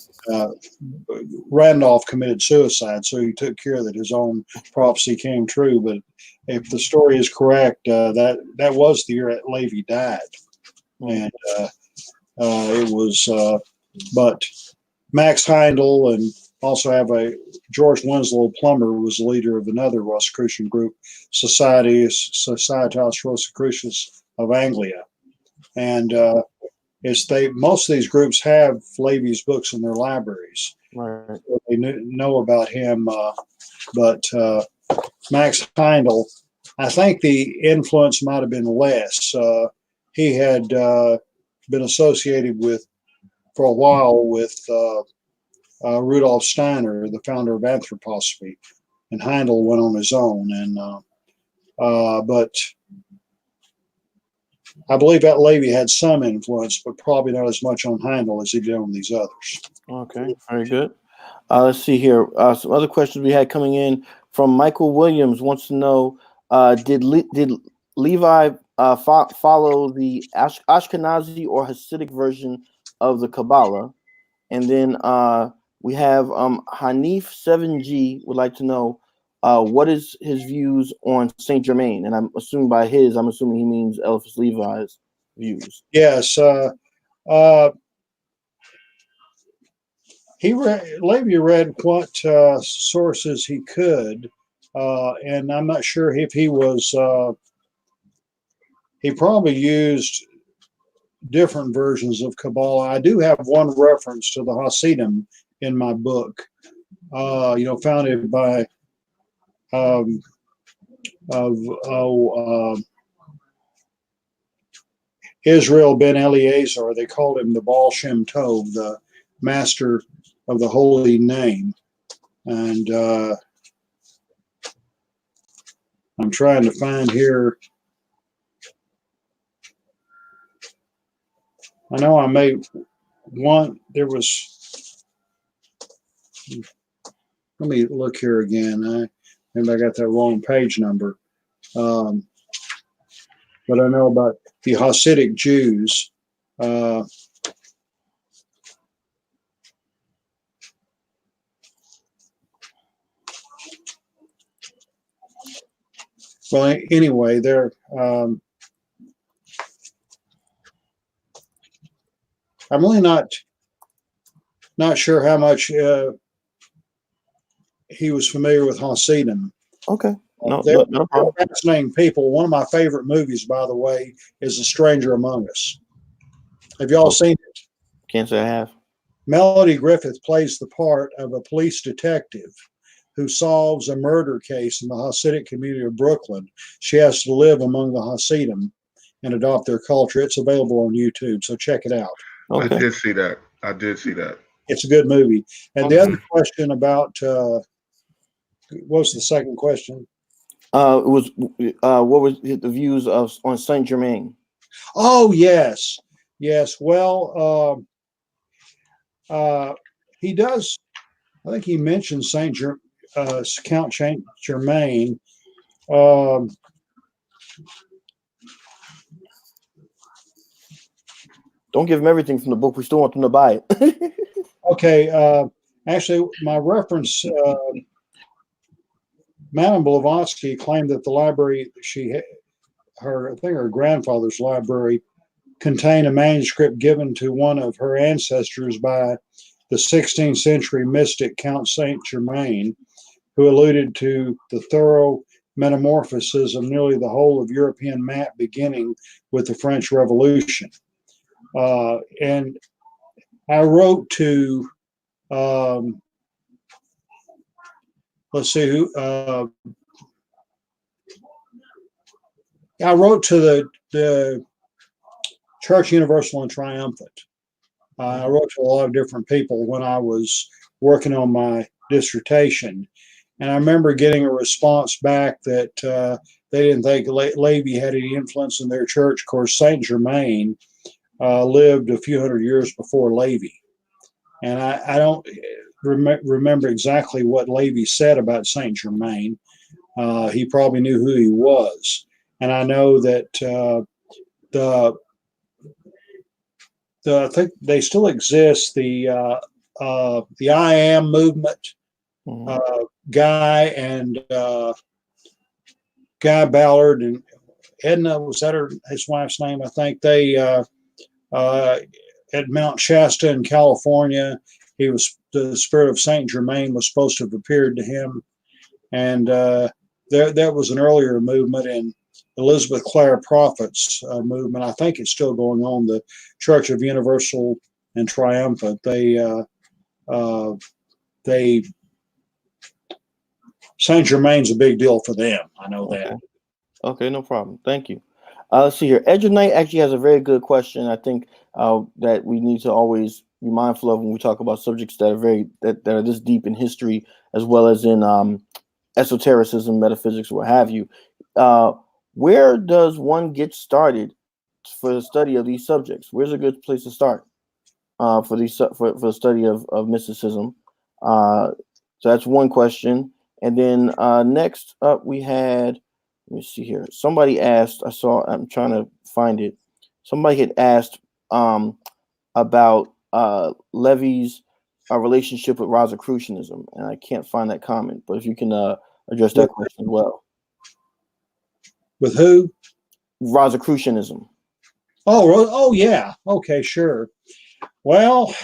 Randolph committed suicide, so he took care that his own prophecy came true. But if the story is correct, that was the year that Levi died. And it was, but Max Heindel, and also have George Winslow Plummer was the leader of another Rosicrucian group, Societas Rosicrucis of Anglia. And most of these groups have Levi's books in their libraries. Right. So they know about him, but Max Heindel, I think the influence might have been less. He had been associated for a while with Rudolf Steiner, the founder of anthroposophy, and Heindel went on his own. But I believe that Levi had some influence, but probably not as much on Heindel as he did on these others. Okay, very good. Let's see here. Some other questions we had coming in from Michael Williams wants to know, did Levi follow the Ashkenazi or Hasidic version of the Kabbalah? And then we have Hanif 7G would like to know what is his views on Saint Germain? And I'm assuming he means Eliphas Levi's views. Yes. Levi read what sources he could, and I'm not sure if he was. He probably used different versions of Kabbalah. I do have one reference to the Hasidim in my book. Founded by Israel ben Eliezer. They called him the Baal Shem Tov, the master of the holy name. And I'm trying to find here. I know I made one. There was. Let me look here again. Maybe I got that wrong page number. But I know about the Hasidic Jews. Well, anyway, they're. I'm really not sure how much he was familiar with Hasidim. Okay. No problem. Fascinating people. One of my favorite movies, by the way, is A Stranger Among Us. Have y'all seen it? Can't say I have. Melody Griffith plays the part of a police detective who solves a murder case in the Hasidic community of Brooklyn. She has to live among the Hasidim and adopt their culture. It's available on YouTube, so check it out. Okay. I did see that. It's a good movie. And the other question about what was the second question? It was what was the views on Saint Germain? Oh, yes. Well, he does. I think he mentioned Count Saint Germain. Don't give him everything from the book. We still want them to buy it. Okay. Actually, my reference, Madame Blavatsky claimed that the library I think her grandfather's library contained a manuscript given to one of her ancestors by the 16th century mystic Count Saint Germain, who alluded to the thorough metamorphosis of nearly the whole of European map beginning with the French Revolution. And I wrote to, let's see who, I wrote to the Church Universal and Triumphant. I wrote to a lot of different people when I was working on my dissertation. And I remember getting a response back that they didn't think Levi had any influence in their church. Of course, Saint Germain lived a few hundred years before Levi. And I don't remember exactly what Levi said about Saint Germain. He probably knew who he was. And I know that I think they still exist. The I Am movement, Guy and Guy Ballard and Edna, was that his wife's name? I think they at Mount Shasta in California. The spirit of Saint Germain was supposed to have appeared to him, and that was an earlier movement. And Elizabeth Clare Prophet's movement, I think it's still going on. The Church of Universal and Triumphant. Saint Germain's a big deal for them. I know that. Okay, no problem. Thank you. Let's see here. Edge of Night actually has a very good question. I think that we need to always be mindful of when we talk about subjects that are this deep in history, as well as in esotericism, metaphysics, what have you. Where does one get started for the study of these subjects? Where's a good place to start for the study of mysticism? So that's one question. And then next up we had, let me see here. Somebody asked, I'm trying to find it. Somebody had asked about Levi's relationship with Rosicrucianism, and I can't find that comment, but if you can address that question as well. With who? Rosicrucianism. Oh yeah. Okay, sure. Well, as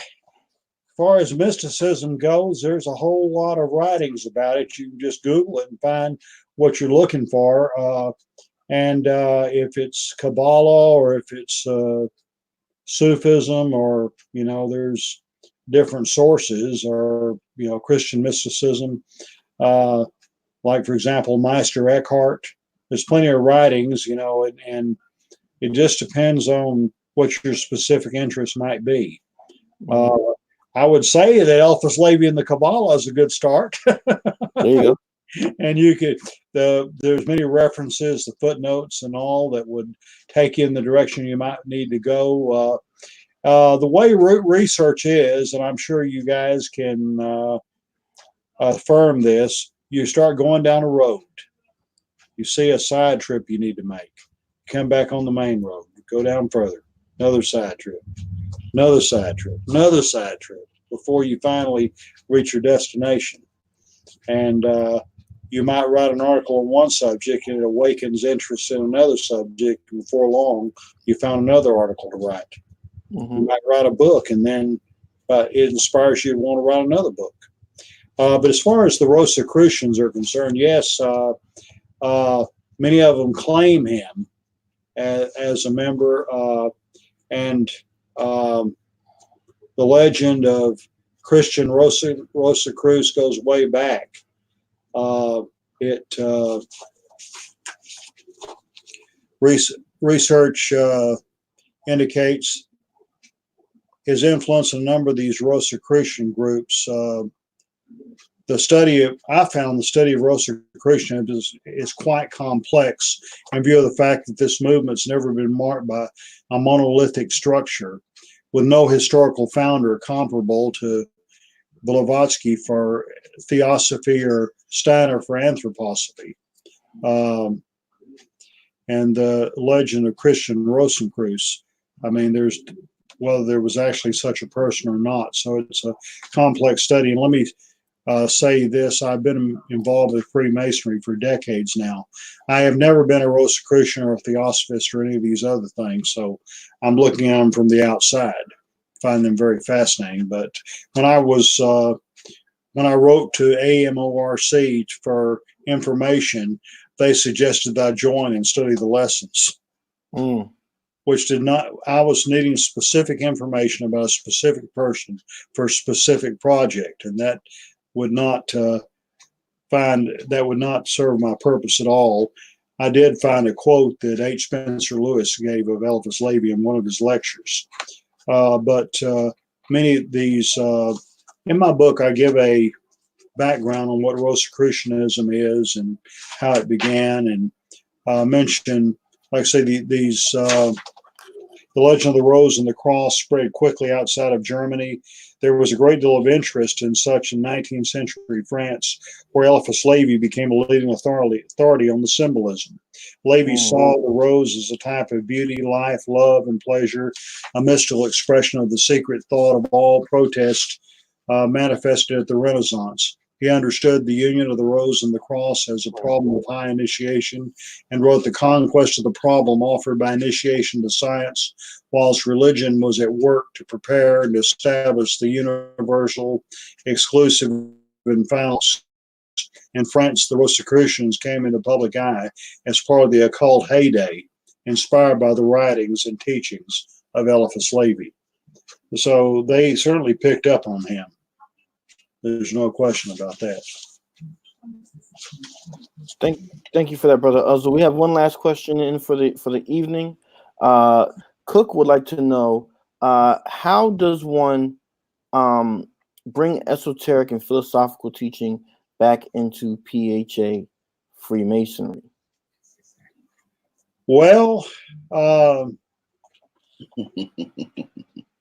far as mysticism goes, there's a whole lot of writings about it. You can just Google it and find what you're looking for. And if it's Kabbalah or if it's Sufism, or, there's different sources, or, Christian mysticism. Like, for example, Meister Eckhart. There's plenty of writings, and it just depends on what your specific interest might be. I would say that Eliphas Levi and the Kabbalah is a good start. There you go. And you could, there's many references, the footnotes and all that would take you in the direction you might need to go. The way research is, and I'm sure you guys can affirm this, you start going down a road. You see a side trip you need to make. Come back on the main road. Go down further. Another side trip. Another side trip. Another side trip before you finally reach your destination. And you might write an article on one subject and it awakens interest in another subject. And before long, you found another article to write. You might write a book, and then it inspires you to want to write another book. But as far as the Rosicrucians are concerned, yes, Many of them claim him as a member, and the legend of Christian Rosicruce goes way back. Research indicates his influence in a number of these Rosicrucian groups. I found the study of Rosicrucianism is quite complex in view of the fact that this movement's never been marked by a monolithic structure, with no historical founder comparable to Blavatsky for theosophy or Steiner for anthroposophy. And the legend of Christian Rosicruce, I mean, whether there was actually such a person or not. So it's a complex study. And let me say this, I've been involved with Freemasonry for decades now. I have never been a Rosicrucian or a Theosophist or any of these other things, so I'm looking at them from the outside, find them very fascinating. But when I wrote to AMORC for information, they suggested that I join and study the lessons, which did not, I was needing specific information about a specific person for a specific project, and that would not serve my purpose at all. I did find a quote that H. Spencer Lewis gave of Eliphas Levi in one of his lectures. But many of these, in my book, I give a background on what Rosicrucianism is and how it began, and mention, like I say, the legend of the Rose and the Cross spread quickly outside of Germany. There was a great deal of interest in such in 19th century France, where Eliphas Levi became a leading authority on the symbolism. Levi saw the rose as a type of beauty, life, love, and pleasure, a mystical expression of the secret thought of all protest manifested at the Renaissance. He understood the union of the rose and the cross as a problem of high initiation, and wrote The Conquest of the Problem offered by initiation to science, whilst religion was at work to prepare and establish the universal, exclusive, and final. In France, the Rosicrucians came into public eye as part of the occult heyday, inspired by the writings and teachings of Eliphas Levi. So they certainly picked up on him. There's no question about that. Thank you for that, Brother Uzzel. We have one last question in for the evening. Cook would like to know, how does one bring esoteric and philosophical teaching back into PHA Freemasonry? Well,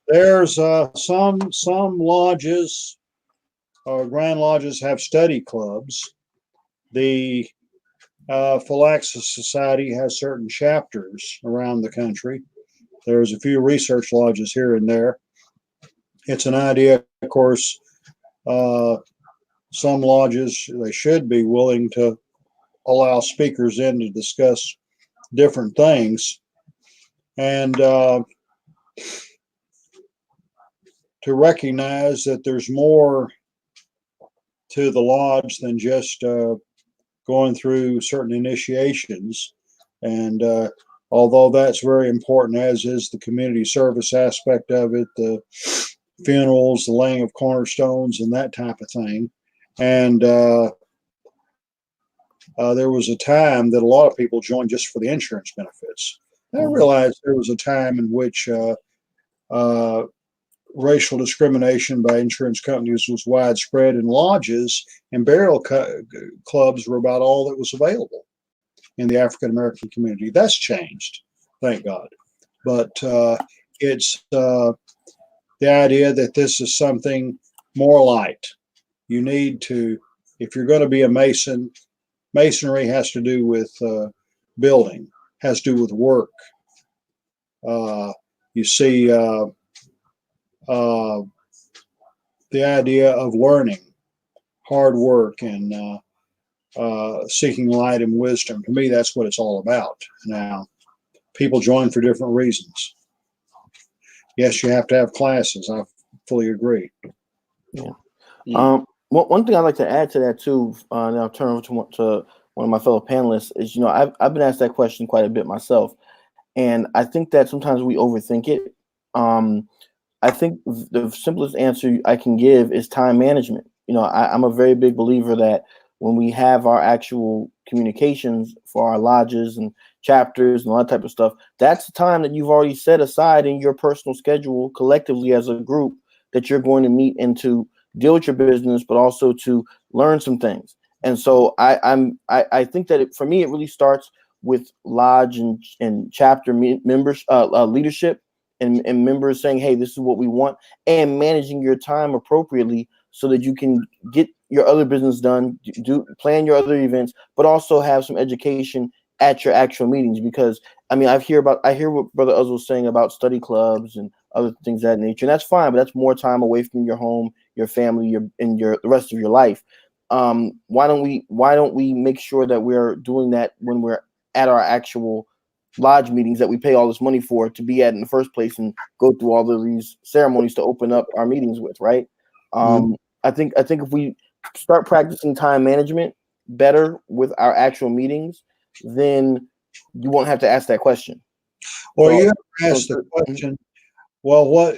there's some lodges or Grand Lodges have study clubs. The Philaxis Society has certain chapters around the country. There's a few research lodges here and there. It's an idea, of course, some lodges, they should be willing to allow speakers in to discuss different things. And to recognize that there's more to the lodge than just going through certain initiations. And although that's very important, as is the community service aspect of it, the funerals, the laying of cornerstones, and that type of thing. And there was a time that a lot of people joined just for the insurance benefits. And I realized there was a time in which racial discrimination by insurance companies was widespread, and lodges and burial clubs were about all that was available in the African American community. That's changed, thank God. But it's the idea that this is something more light. You need to, if you're going to be a Mason, Masonry has to do with building, has to do with work. You see the idea of learning, hard work, and seeking light and wisdom. To me, that's what it's all about. Now, people join for different reasons. Yes, you have to have classes. I fully agree. Yeah. One thing I'd like to add to that too, and I'll turn over to one of my fellow panelists, is, I've been asked that question quite a bit myself, and I think that sometimes we overthink it. I think the simplest answer I can give is time management. I'm a very big believer that when we have our actual communications for our lodges and chapters and all that type of stuff, that's the time that you've already set aside in your personal schedule collectively as a group that you're going to meet and to deal with your business, but also to learn some things. And so I think that for me, it really starts with lodge and chapter members, leadership, and members saying, hey, this is what we want, and managing your time appropriately so that you can get your other business done, plan your other events, but also have some education at your actual meetings. Because I hear what Brother Uzzel was saying about study clubs and other things of that nature, and that's fine, but that's more time away from your home, your family, the rest of your life. Why don't we make sure that we're doing that when we're at our actual lodge meetings that we pay all this money for to be at in the first place, and go through all of these ceremonies to open up our meetings with, right? I think if we start practicing time management better with our actual meetings, then you won't have to ask that question. Well, you have to ask the question, well,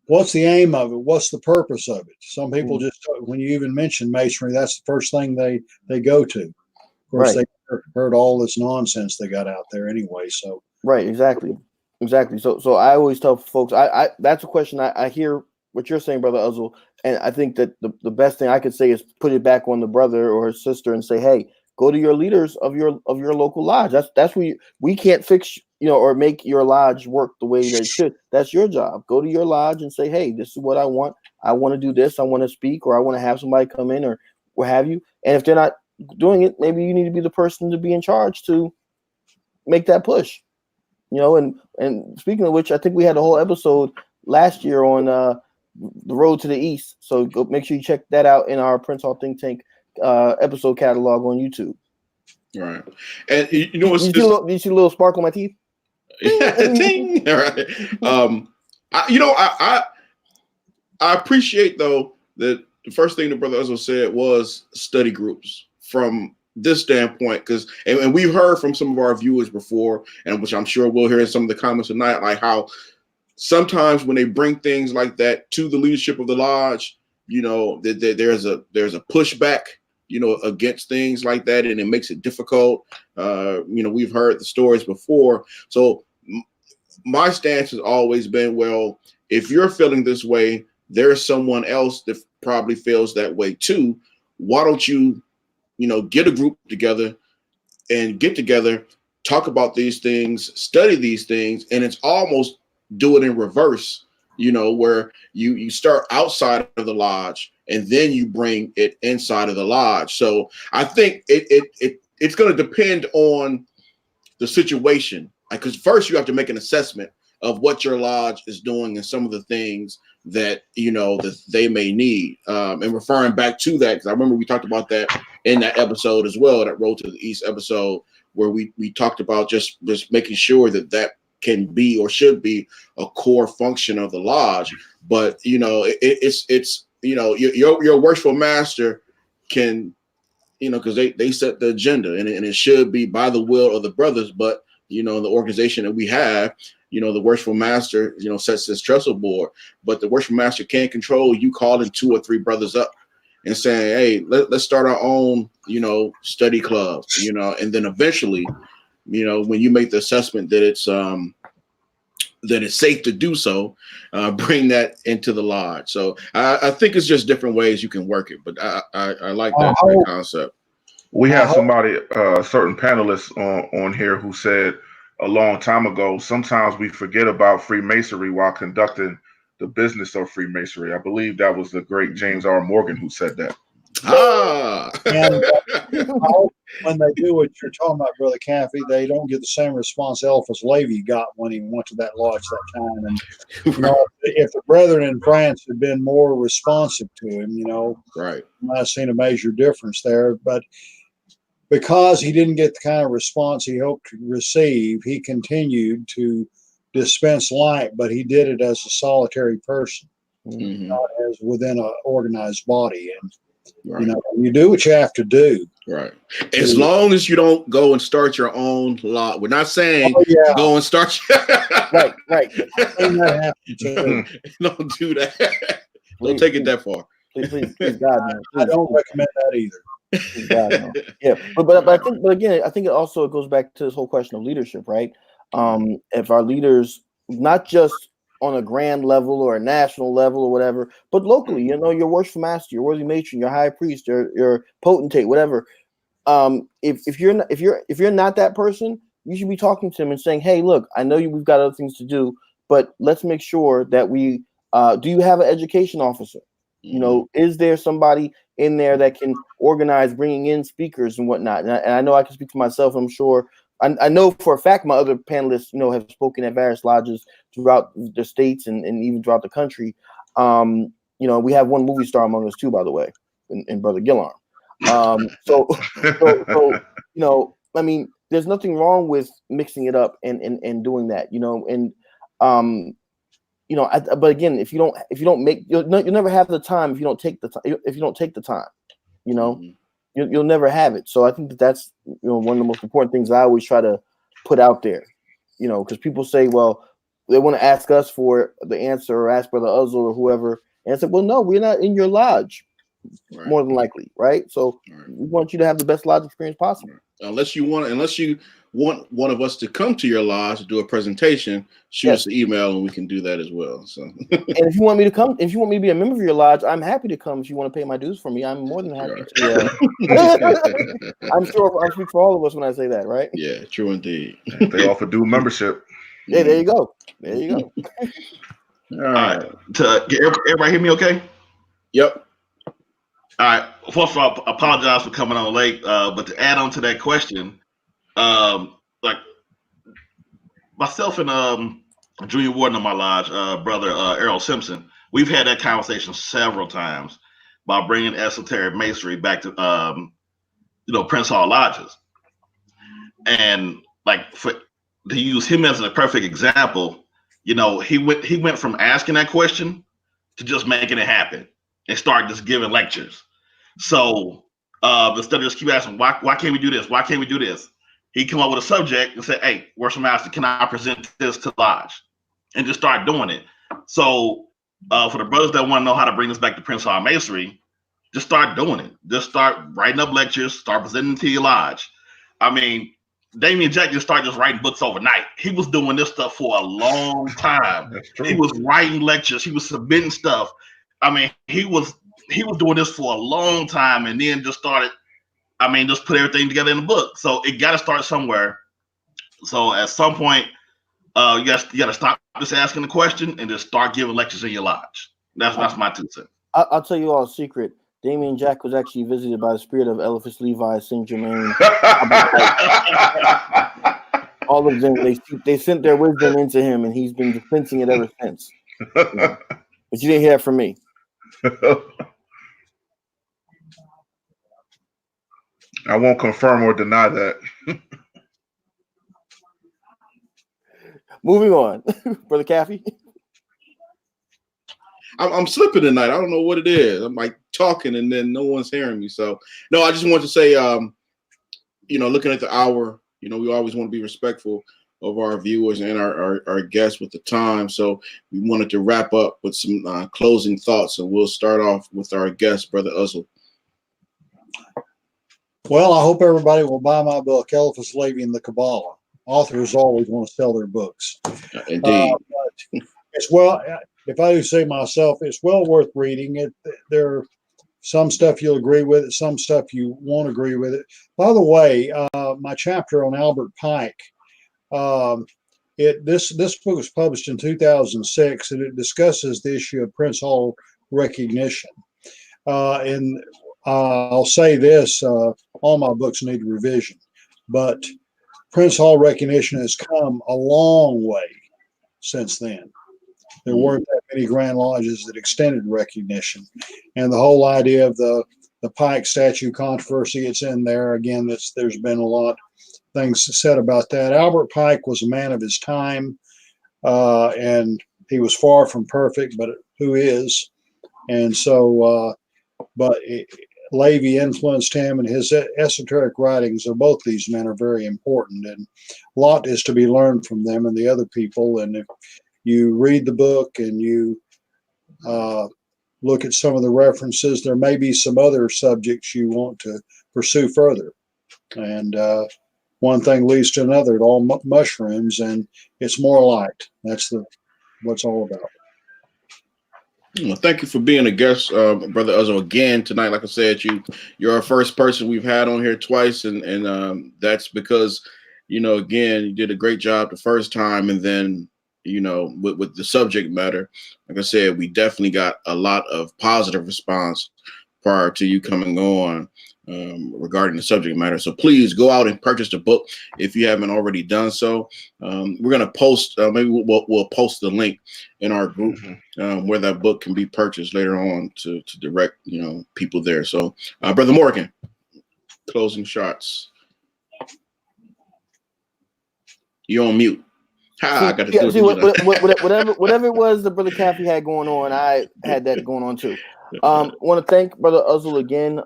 what's the aim of it? What's the purpose of it? Some people just, when you even mention masonry, that's the first thing they go to. Of course, right. They heard all this nonsense they got out there anyway. So right, exactly. So I always tell folks, I that's a question I hear what you're saying, Brother Uzzel, and I think that the best thing I could say is put it back on the brother or his sister and say, hey, go to your leaders of your local lodge. That's where we can't fix, or make your lodge work the way that it should. That's your job. Go to your lodge and say, hey, this is what I want. I want to do this. I want to speak, or I want to have somebody come in, or what have you. And if they're not doing it, maybe you need to be the person to be in charge to make that push. And speaking of which, I think we had a whole episode last year on the road to the East. So go make sure you check that out in our Prince Hall Think Tank episode catalog on YouTube. Right. And you see a little sparkle on my teeth? Ting. All right. I appreciate though that the first thing the Brother Uzzel said was study groups from this standpoint, because and we've heard from some of our viewers before, and which I'm sure we'll hear in some of the comments tonight, like how sometimes when they bring things like that to the leadership of the lodge, there's a pushback, against things like that, and it makes it difficult. We've heard the stories before. So my stance has always been, well, if you're feeling this way, there's someone else that probably feels that way too. Why don't you, get a group together and get together, talk about these things, study these things, and it's almost do it in reverse, where you start outside of the lodge and then you bring it inside of the lodge. So I think it's going to depend on the situation, because first you have to make an assessment of what your lodge is doing and some of the things that that they may need. And referring back to that, because I remember we talked about that in that episode as well, that Road to the East episode, where we talked about just making sure that can be or should be a core function of the lodge. But it's your worshipful master can, because they set the agenda, and it should be by the will of the brothers. But the organization that we have, the worshipful master, sets this trestle board, but the worshipful master can't control you calling 2 or 3 brothers up and saying, hey, let's start our own, study club, and then eventually, when you make the assessment that it's safe to do so, bring that into the lodge. So I think it's just different ways you can work it, but I like that concept. We have somebody, certain panelists on here who said a long time ago, sometimes we forget about Freemasonry while conducting the business of Freemasonry. I believe that was the great James R. Morgan who said that. And when they do what you're talking about, Brother Caffey, they don't get the same response Eliphas Levi got when he went to that lodge that time. And if the brethren in France had been more responsive to him, right, you might have seen a major difference there. But because he didn't get the kind of response he hoped to receive, he continued to dispense light, but he did it as a solitary person, not as within an organized body. And Right. You know, you do what you have to do. Right. As long as you don't go and start your own law. We're not saying go and start. Right. Don't do that. Don't take it that far. Please, God, no. I don't recommend that either. Please, God, no. Yeah, but I think, but again, I think it also goes back to this whole question of leadership, right? If our leaders, not just on a grand level or a national level or whatever, but locally, you know, your worshipful master, your worthy matron, your high priest, your potentate, whatever. If you're not that person, you should be talking to them and saying, hey, look, I know we've got other things to do, but let's make sure that we do you have an education officer? You know, is there somebody in there that can organize bringing in speakers and whatnot? And I know I can speak for myself. I'm sure. I know for a fact my other panelists, you know, have spoken at various lodges throughout the states and even throughout the country. You know, we have one movie star among us too, by the way, in Brother Gillarm. So, you know, I mean, there's nothing wrong with mixing it up and doing that, you know, and you know, but again, if you don't make, you'll never have the time if you don't take the time. If you don't take the time, you know, you'll never have it. So I think that's, you know, one of the most important things I always try to put out there, you know, because people say, well, they want to ask us for the answer or ask Brother Uzzel or whoever, and I said, well, no, we're not in your lodge, more than likely, right? So we want you to have the best lodge experience possible. Unless you want one of us to come to your lodge to do a presentation, shoot us an email and we can do that as well. So, and if you want me to come, if you want me to be a member of your lodge, I'm happy to come. If you want to pay my dues for me, I'm more than happy to. I'm sure I'll speak for all of us when I say that, right? Yeah, true indeed. They offer dual membership. Yeah, there you go. There you go. All right. Everybody hear me okay? Yep. All right. First of all, I apologize for coming on late. But to add on to that question, like myself and junior warden of my lodge, brother Errol Simpson, we've had that conversation several times about bringing esoteric masonry back to you know, Prince Hall lodges, and like to use him as a perfect example, you know, he went from asking that question to just making it happen and start just giving lectures. So instead of just keep asking, why can't we do this? Why can't we do this? He come up with a subject and say, hey, worship master, can I present this to the lodge? And just start doing it. So for the brothers that want to know how to bring this back to Prince Hall Masonry, just start doing it. Just start writing up lectures, start presenting to your lodge. I mean, Damien Jack just started just writing books overnight. He was doing this stuff for a long time. That's true. He was writing lectures. He was submitting stuff. I mean, he was doing this for a long time, and then just started, I mean, just put everything together in a book. So it got to start somewhere. So at some point, you got to stop just asking the question and just start giving lectures in your lodge. That's my 2 cents. I'll tell you all a secret. Damien Jack was actually visited by the spirit of Eliphas Levi, Saint Germain. All of them, they sent their wisdom into him, and he's been dispensing it ever since. But you didn't hear that from me. I won't confirm or deny that. Moving on, Brother Caffey. I'm slipping tonight. I don't know what it is. I'm like talking and then no one's hearing me. So no, I just want to say, you know, looking at the hour, you know, we always want to be respectful of our viewers and our guests with the time. So we wanted to wrap up with some closing thoughts. So we'll start off with our guest, Brother Uzzel. Well, I hope everybody will buy my book, Eliphas Levi and the Kabbalah. Authors always want to sell their books. Indeed. It's well, if I do say myself, it's well worth reading. There some stuff you'll agree with it, some stuff you won't agree with it. By the way, my chapter on Albert Pike, this book was published in 2006, and it discusses the issue of Prince Hall recognition. And I'll say this: all my books need revision, but Prince Hall recognition has come a long way since then. There weren't that many Grand Lodges that extended recognition. And the whole idea of the Pike statue controversy, it's in there. Again, there's been a lot of things said about that. Albert Pike was a man of his time, and he was far from perfect, but who is? And so, Levi influenced him, and his esoteric writings of both these men are very important, and a lot is to be learned from them and the other people. And if you read the book and you look at some of the references, there may be some other subjects you want to pursue further. And one thing leads to another. It all mushrooms, and it's more light. That's what's all about. Well, thank you for being a guest, Brother Uzzel, again tonight. Like I said, you're our first person we've had on here twice, and that's because, again, you did a great job the first time, and then, with the subject matter, like I said, we definitely got a lot of positive response prior to you coming on regarding the subject matter. So please go out and purchase the book if you haven't already done so. We're going to post, maybe we'll post the link in our group where that book can be purchased later on to direct, people there. So Brother Morgan, closing shots. You're on mute. I got to do it. Whatever it was that Brother Caffey had going on, I had that going on too. Want to thank Brother Uzzel again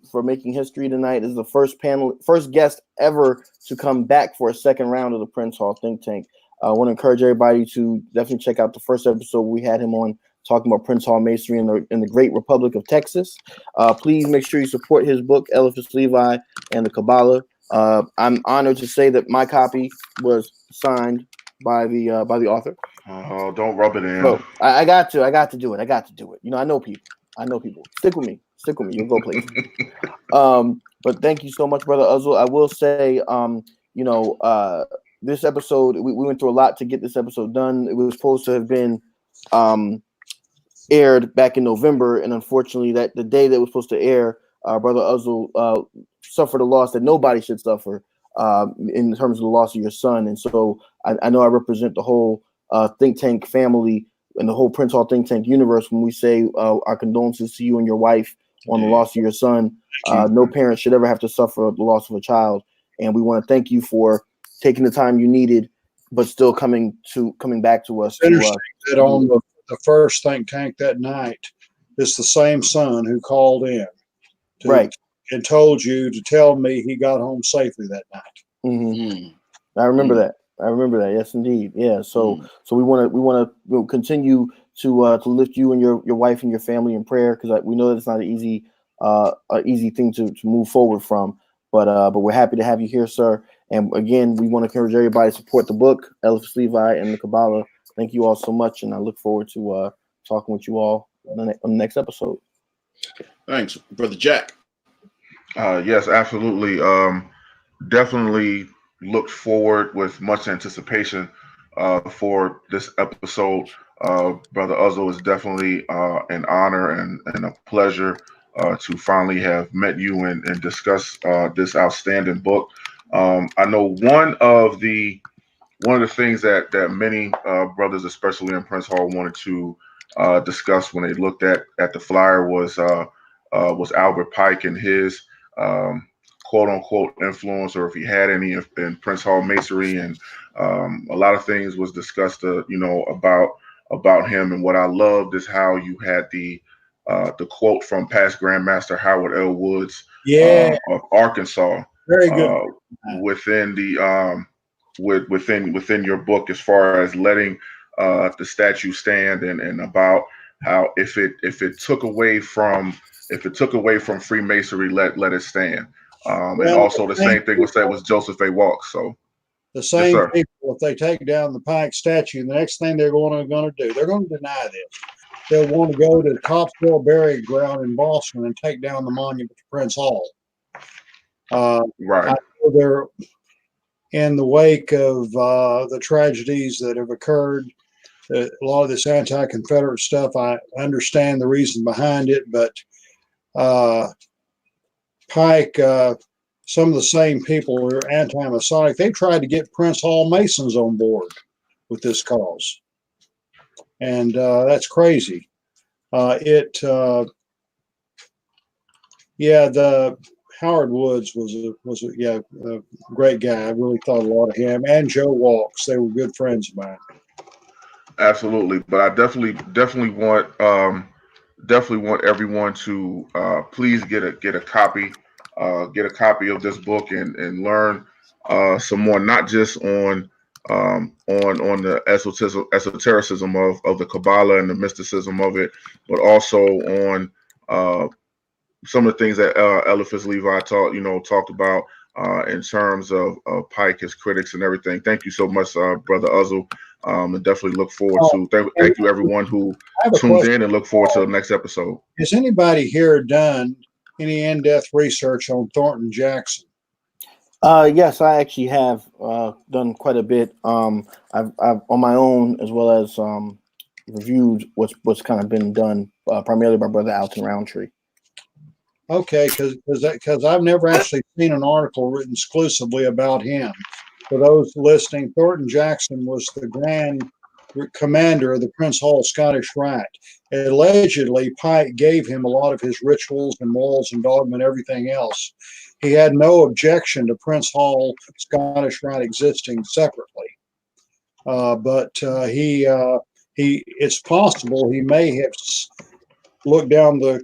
for making history tonight. This is the first guest ever to come back for a second round of the Prince Hall Think Tank. I want to encourage everybody to definitely check out the first episode we had him on talking about Prince Hall Masonry in the Great Republic of Texas. Please make sure you support his book, Eliphas Levi and the Kabbalah. I'm honored to say that my copy was signed by the author. Don't rub it in. So I got to do it. I know people. Stick with me. You'll go places. But thank you so much, Brother Uzzel. I will say, this episode, we went through a lot to get this episode done. It was supposed to have been aired back in November, and unfortunately, that the day that it was supposed to air, Brother Uzzel suffered a loss that nobody should suffer in terms of the loss of your son. And so I know I represent the whole think tank family and the whole Prince Hall Think Tank universe when we say our condolences to you and your wife on the loss of your son. No parent should ever have to suffer the loss of a child. And we want to thank you for taking the time you needed, but still coming back to us. That on the first think tank that night, it's the same son who called in. Right. And told you to tell me he got home safely that night. Mm-hmm. I remember that. Yes, indeed. Yeah. So we want to continue to lift you and your wife and your family in prayer, because we know that it's not an easy thing to move forward from. But we're happy to have you here, sir. And again, we want to encourage everybody to support the book, Eliphas Levi and the Kabbalah. Thank you all so much, and I look forward to talking with you all on the next episode. Thanks, Brother Jack. Yes, absolutely. Definitely look forward with much anticipation for this episode. Brother Uzzel, is definitely an honor and a pleasure to finally have met you and discuss this outstanding book. I know one of the things that many brothers, especially in Prince Hall, wanted to discuss when they looked at the flyer was Albert Pike and his quote unquote influence, or if he had any in Prince Hall Masonry, and a lot of things was discussed, about him. And what I loved is how you had the quote from past Grandmaster Howard L. Woods of Arkansas, very good, within the within your book, as far as letting the statue stand, and about how if it took away from Freemasonry, let it stand. And also the same thing was said was Joseph A. Walks. So the same people, if they take down the Pike statue, the next thing they're going to do, they're going to deny this. They'll want to go to the Topsville Burial Ground in Boston and take down the monument to Prince Hall. Right. I know they're in the wake of the tragedies that have occurred. A lot of this anti-Confederate stuff, I understand the reason behind it, but Pike, some of the same people who are anti-Masonic, they tried to get Prince Hall Masons on board with this cause. And that's crazy. The Howard Woods was a great guy. I really thought a lot of him, and Joe Walks. They were good friends of mine. Absolutely, but I definitely want definitely want everyone to please get a copy, of this book and learn some more, not just on the esotericism of the Kabbalah and the mysticism of it, but also on some of the things that Eliphas Levi talked about in terms of Pike, his critics, and everything. Thank you so much, Brother Uzzel, and definitely look forward to. Thank you, everyone who tunes in, and look forward to the next episode. Has anybody here done any in-depth research on Thornton Jackson? Yes, I actually have done quite a bit. I've on my own, as well as reviewed what's kind of been done primarily by Brother Alton Roundtree. Okay, because I've never actually seen an article written exclusively about him. For those listening, Thornton Jackson was the Grand Commander of the Prince Hall Scottish Rite. Allegedly, Pike gave him a lot of his rituals and morals and dogma and everything else. He had no objection to Prince Hall Scottish Rite existing separately, but it's possible he may have looked down the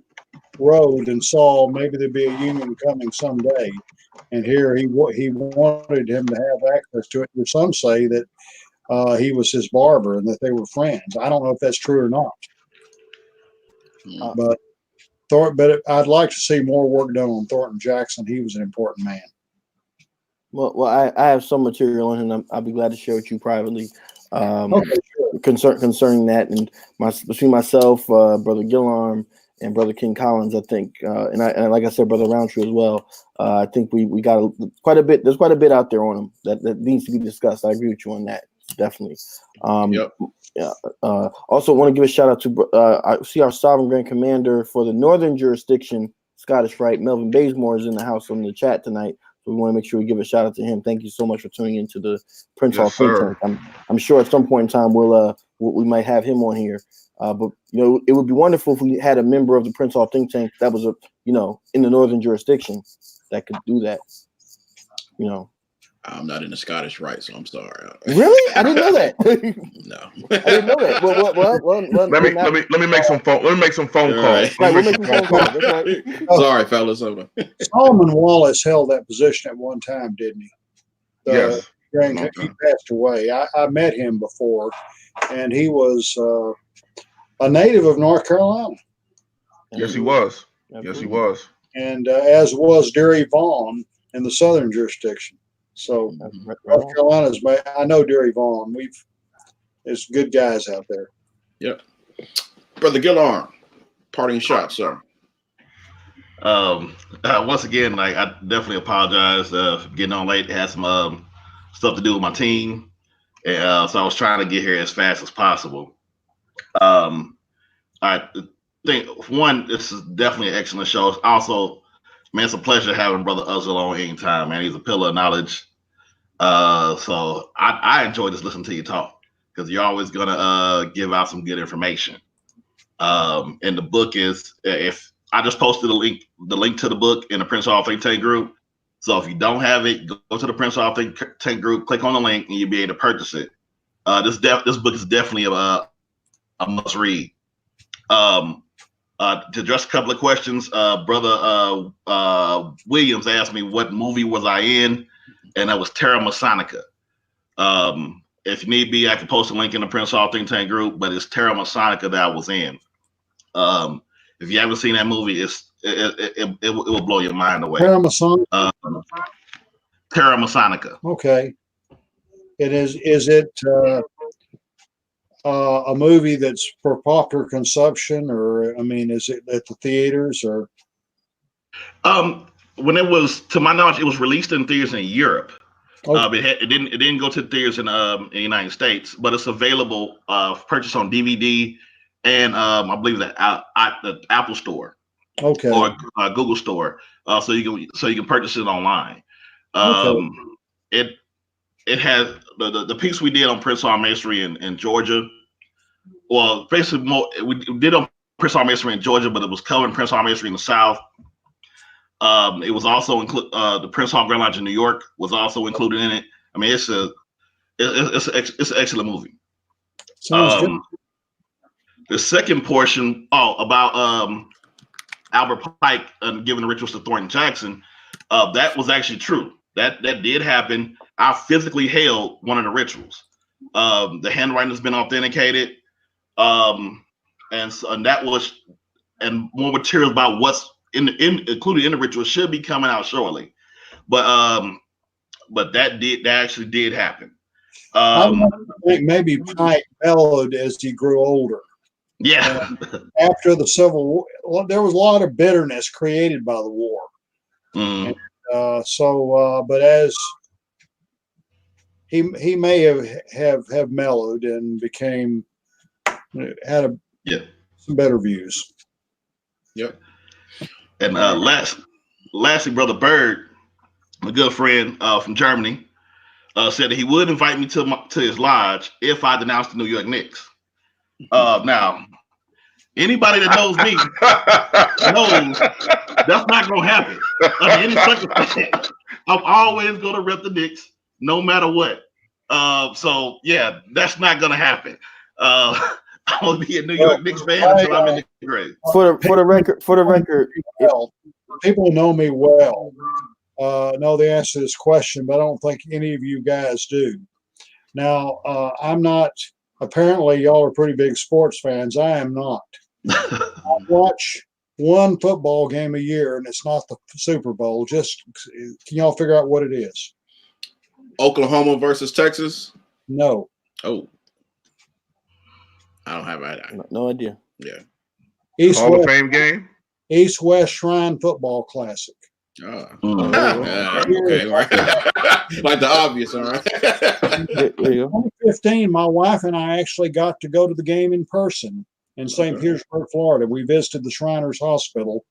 road and saw maybe there'd be a union coming someday, and here he wanted him to have access to it. There's some say that he was his barber and that they were friends. I don't know if that's true or not, but I'd like to see more work done on Thornton Jackson. He was an important man. Well, I have some material on him. I'll be glad to share with you privately. Okay, sure. Concerning that, and between myself, Brother Gillarm, and Brother King Collins, I think, and like I said, Brother Roundtree as well. I think we got quite a bit. There's quite a bit out there on him that needs to be discussed. I agree with you on that, definitely. Yep. Yeah. Also, want to give a shout out to I see our Sovereign Grand Commander for the Northern Jurisdiction, Scottish Rite, Melvin Bazemore, is in the house on the chat tonight. So we want to make sure we give a shout out to him. Thank you so much for tuning into the Prince Hall Think Tank. I'm sure at some point in time we might have him on here. But it would be wonderful if we had a member of the Prince Hall Think Tank that was in the Northern Jurisdiction that could do that. I'm not in the Scottish Rite, so I'm sorry. Really? I didn't know that. No, I didn't know that. Well, let me make some phone. Let me make some phone calls. Right, we'll make some phone calls. That's right. Sorry, fellas. Solomon Wallace held that position at one time, didn't he? Yes. He passed away. I met him before, and he was a native of North Carolina. Yes, he was. Absolutely. Yes, he was. And as was Deary Vaughn in the Southern Jurisdiction. So North Carolina's, I know Deary Vaughn. There's good guys out there. Yep. Brother Gillarm, parting shot, sir. Once again, I definitely apologize for getting on late. I had some stuff to do with my team, and so I was trying to get here as fast as possible. I think one, this is definitely an excellent show. Also, man, it's a pleasure having Brother Uzzel on anytime, man. He's a pillar of knowledge. So I enjoy just listening to you talk, because you're always gonna give out some good information. And the book is, if I just posted the link to the book in the Prince Hall Think Tank group. So if you don't have it, go to the Prince Hall Think Tank group, click on the link, and you'll be able to purchase it. This book is definitely a must read. To address a couple of questions, Brother Williams asked me what movie was I in, and that was Terra Masonica. If need be, I can post a link in the Prince Hall Think Tank group, but it's Terra Masonica that I was in. If you haven't seen that movie, it will blow your mind away. Terra Masonica. Terra Masonica. Okay. Is it a movie that's for popular consumption, or is it at the theaters, or? When it was, to my knowledge, it was released in theaters in Europe. Okay. It didn't go to theaters in the United States, but it's available for purchase on DVD and I believe the Apple Store, Okay. or Google Store, so you can purchase it online. It has the piece we did on Prince Hall Masonry in Georgia. Well, basically, we did on Prince Hall Masonry in Georgia, but it was covering Prince Hall Masonry in the South. It was also the Prince Hall Grand Lodge in New York was also included in it. I mean, it's an excellent movie. Sounds good. The second portion, about Albert Pike giving the rituals to Thornton Jackson, that was actually true. That did happen. I physically held one of the rituals. The handwriting has been authenticated, and that was, and more materials about what's included in the ritual should be coming out shortly. But that actually did happen. I think maybe Pike mellowed as he grew older. Yeah. After the Civil War, there was a lot of bitterness created by the war. Mm. And, but as he may have mellowed and had some better views. Yep. And lastly, Brother Bird, a good friend from Germany, said that he would invite me to his lodge if I denounced the New York Knicks. Now, anybody that knows me knows that's not going to happen under any circumstance. I'm always going to rep the Knicks, no matter what. So yeah, that's not going to happen. I'm going to be a New York Knicks fan until I'm in the grave. For the record, people know me well. Know the answer to this question, but I don't think any of you guys do. Now, I'm not. Apparently, y'all are pretty big sports fans. I am not. I watch one football game a year, and it's not the Super Bowl. Just can y'all figure out what it is? Oklahoma versus Texas? No. Oh. I don't have that. No idea. Yeah. Hall of Fame game? East-West Shrine Football Classic. Oh. Mm. Okay. Like the obvious, all right. There you go. 2015, my wife and I actually got to go to the game in person in St. Petersburg, Florida. We visited the Shriners Hospital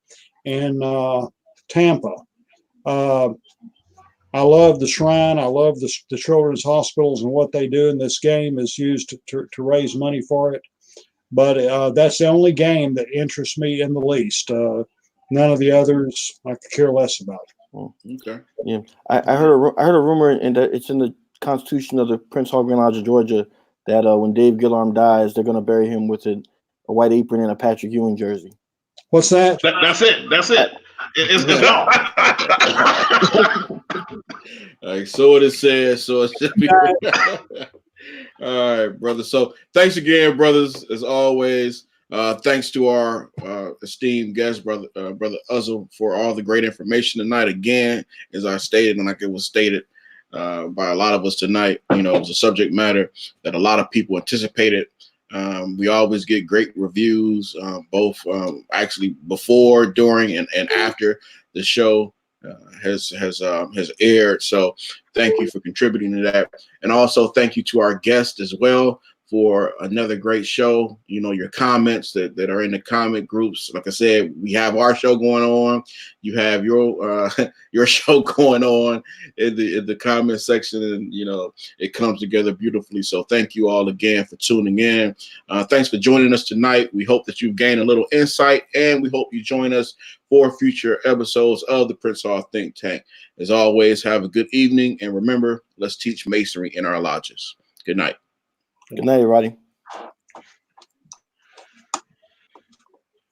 in Tampa. I love the Shrine. I love the children's hospitals and what they do, and this game is used to raise money for it. But that's the only game that interests me in the least. None of the others I could care less about. Okay. Yeah, I heard a rumor, and it's in the Constitution of the Prince Hall Grand Lodge of Georgia that when Dave Gillarm dies, they're going to bury him with a white apron and a Patrick Ewing jersey. What's that? That's it. It's gone. Like, so it is said, so it should be. All right, brother. So thanks again, brothers, as always. Thanks to our esteemed guest, brother Uzzel, for all the great information tonight. Again, as I stated, and like it was stated by a lot of us tonight, it was a subject matter that a lot of people anticipated. We always get great reviews, both actually before, during, and after the show has aired. So thank you for contributing to that, and also thank you to our guest as well for another great show. Your comments that are in the comment groups. Like I said, we have our show going on. You have your show going on in the comment section, and it comes together beautifully. So thank you all again for tuning in. Thanks for joining us tonight. We hope that you've gained a little insight, and we hope you join us for future episodes of the Prince Hall Think Tank. As always, have a good evening, and remember, let's teach masonry in our lodges. Good night. Good night, everybody.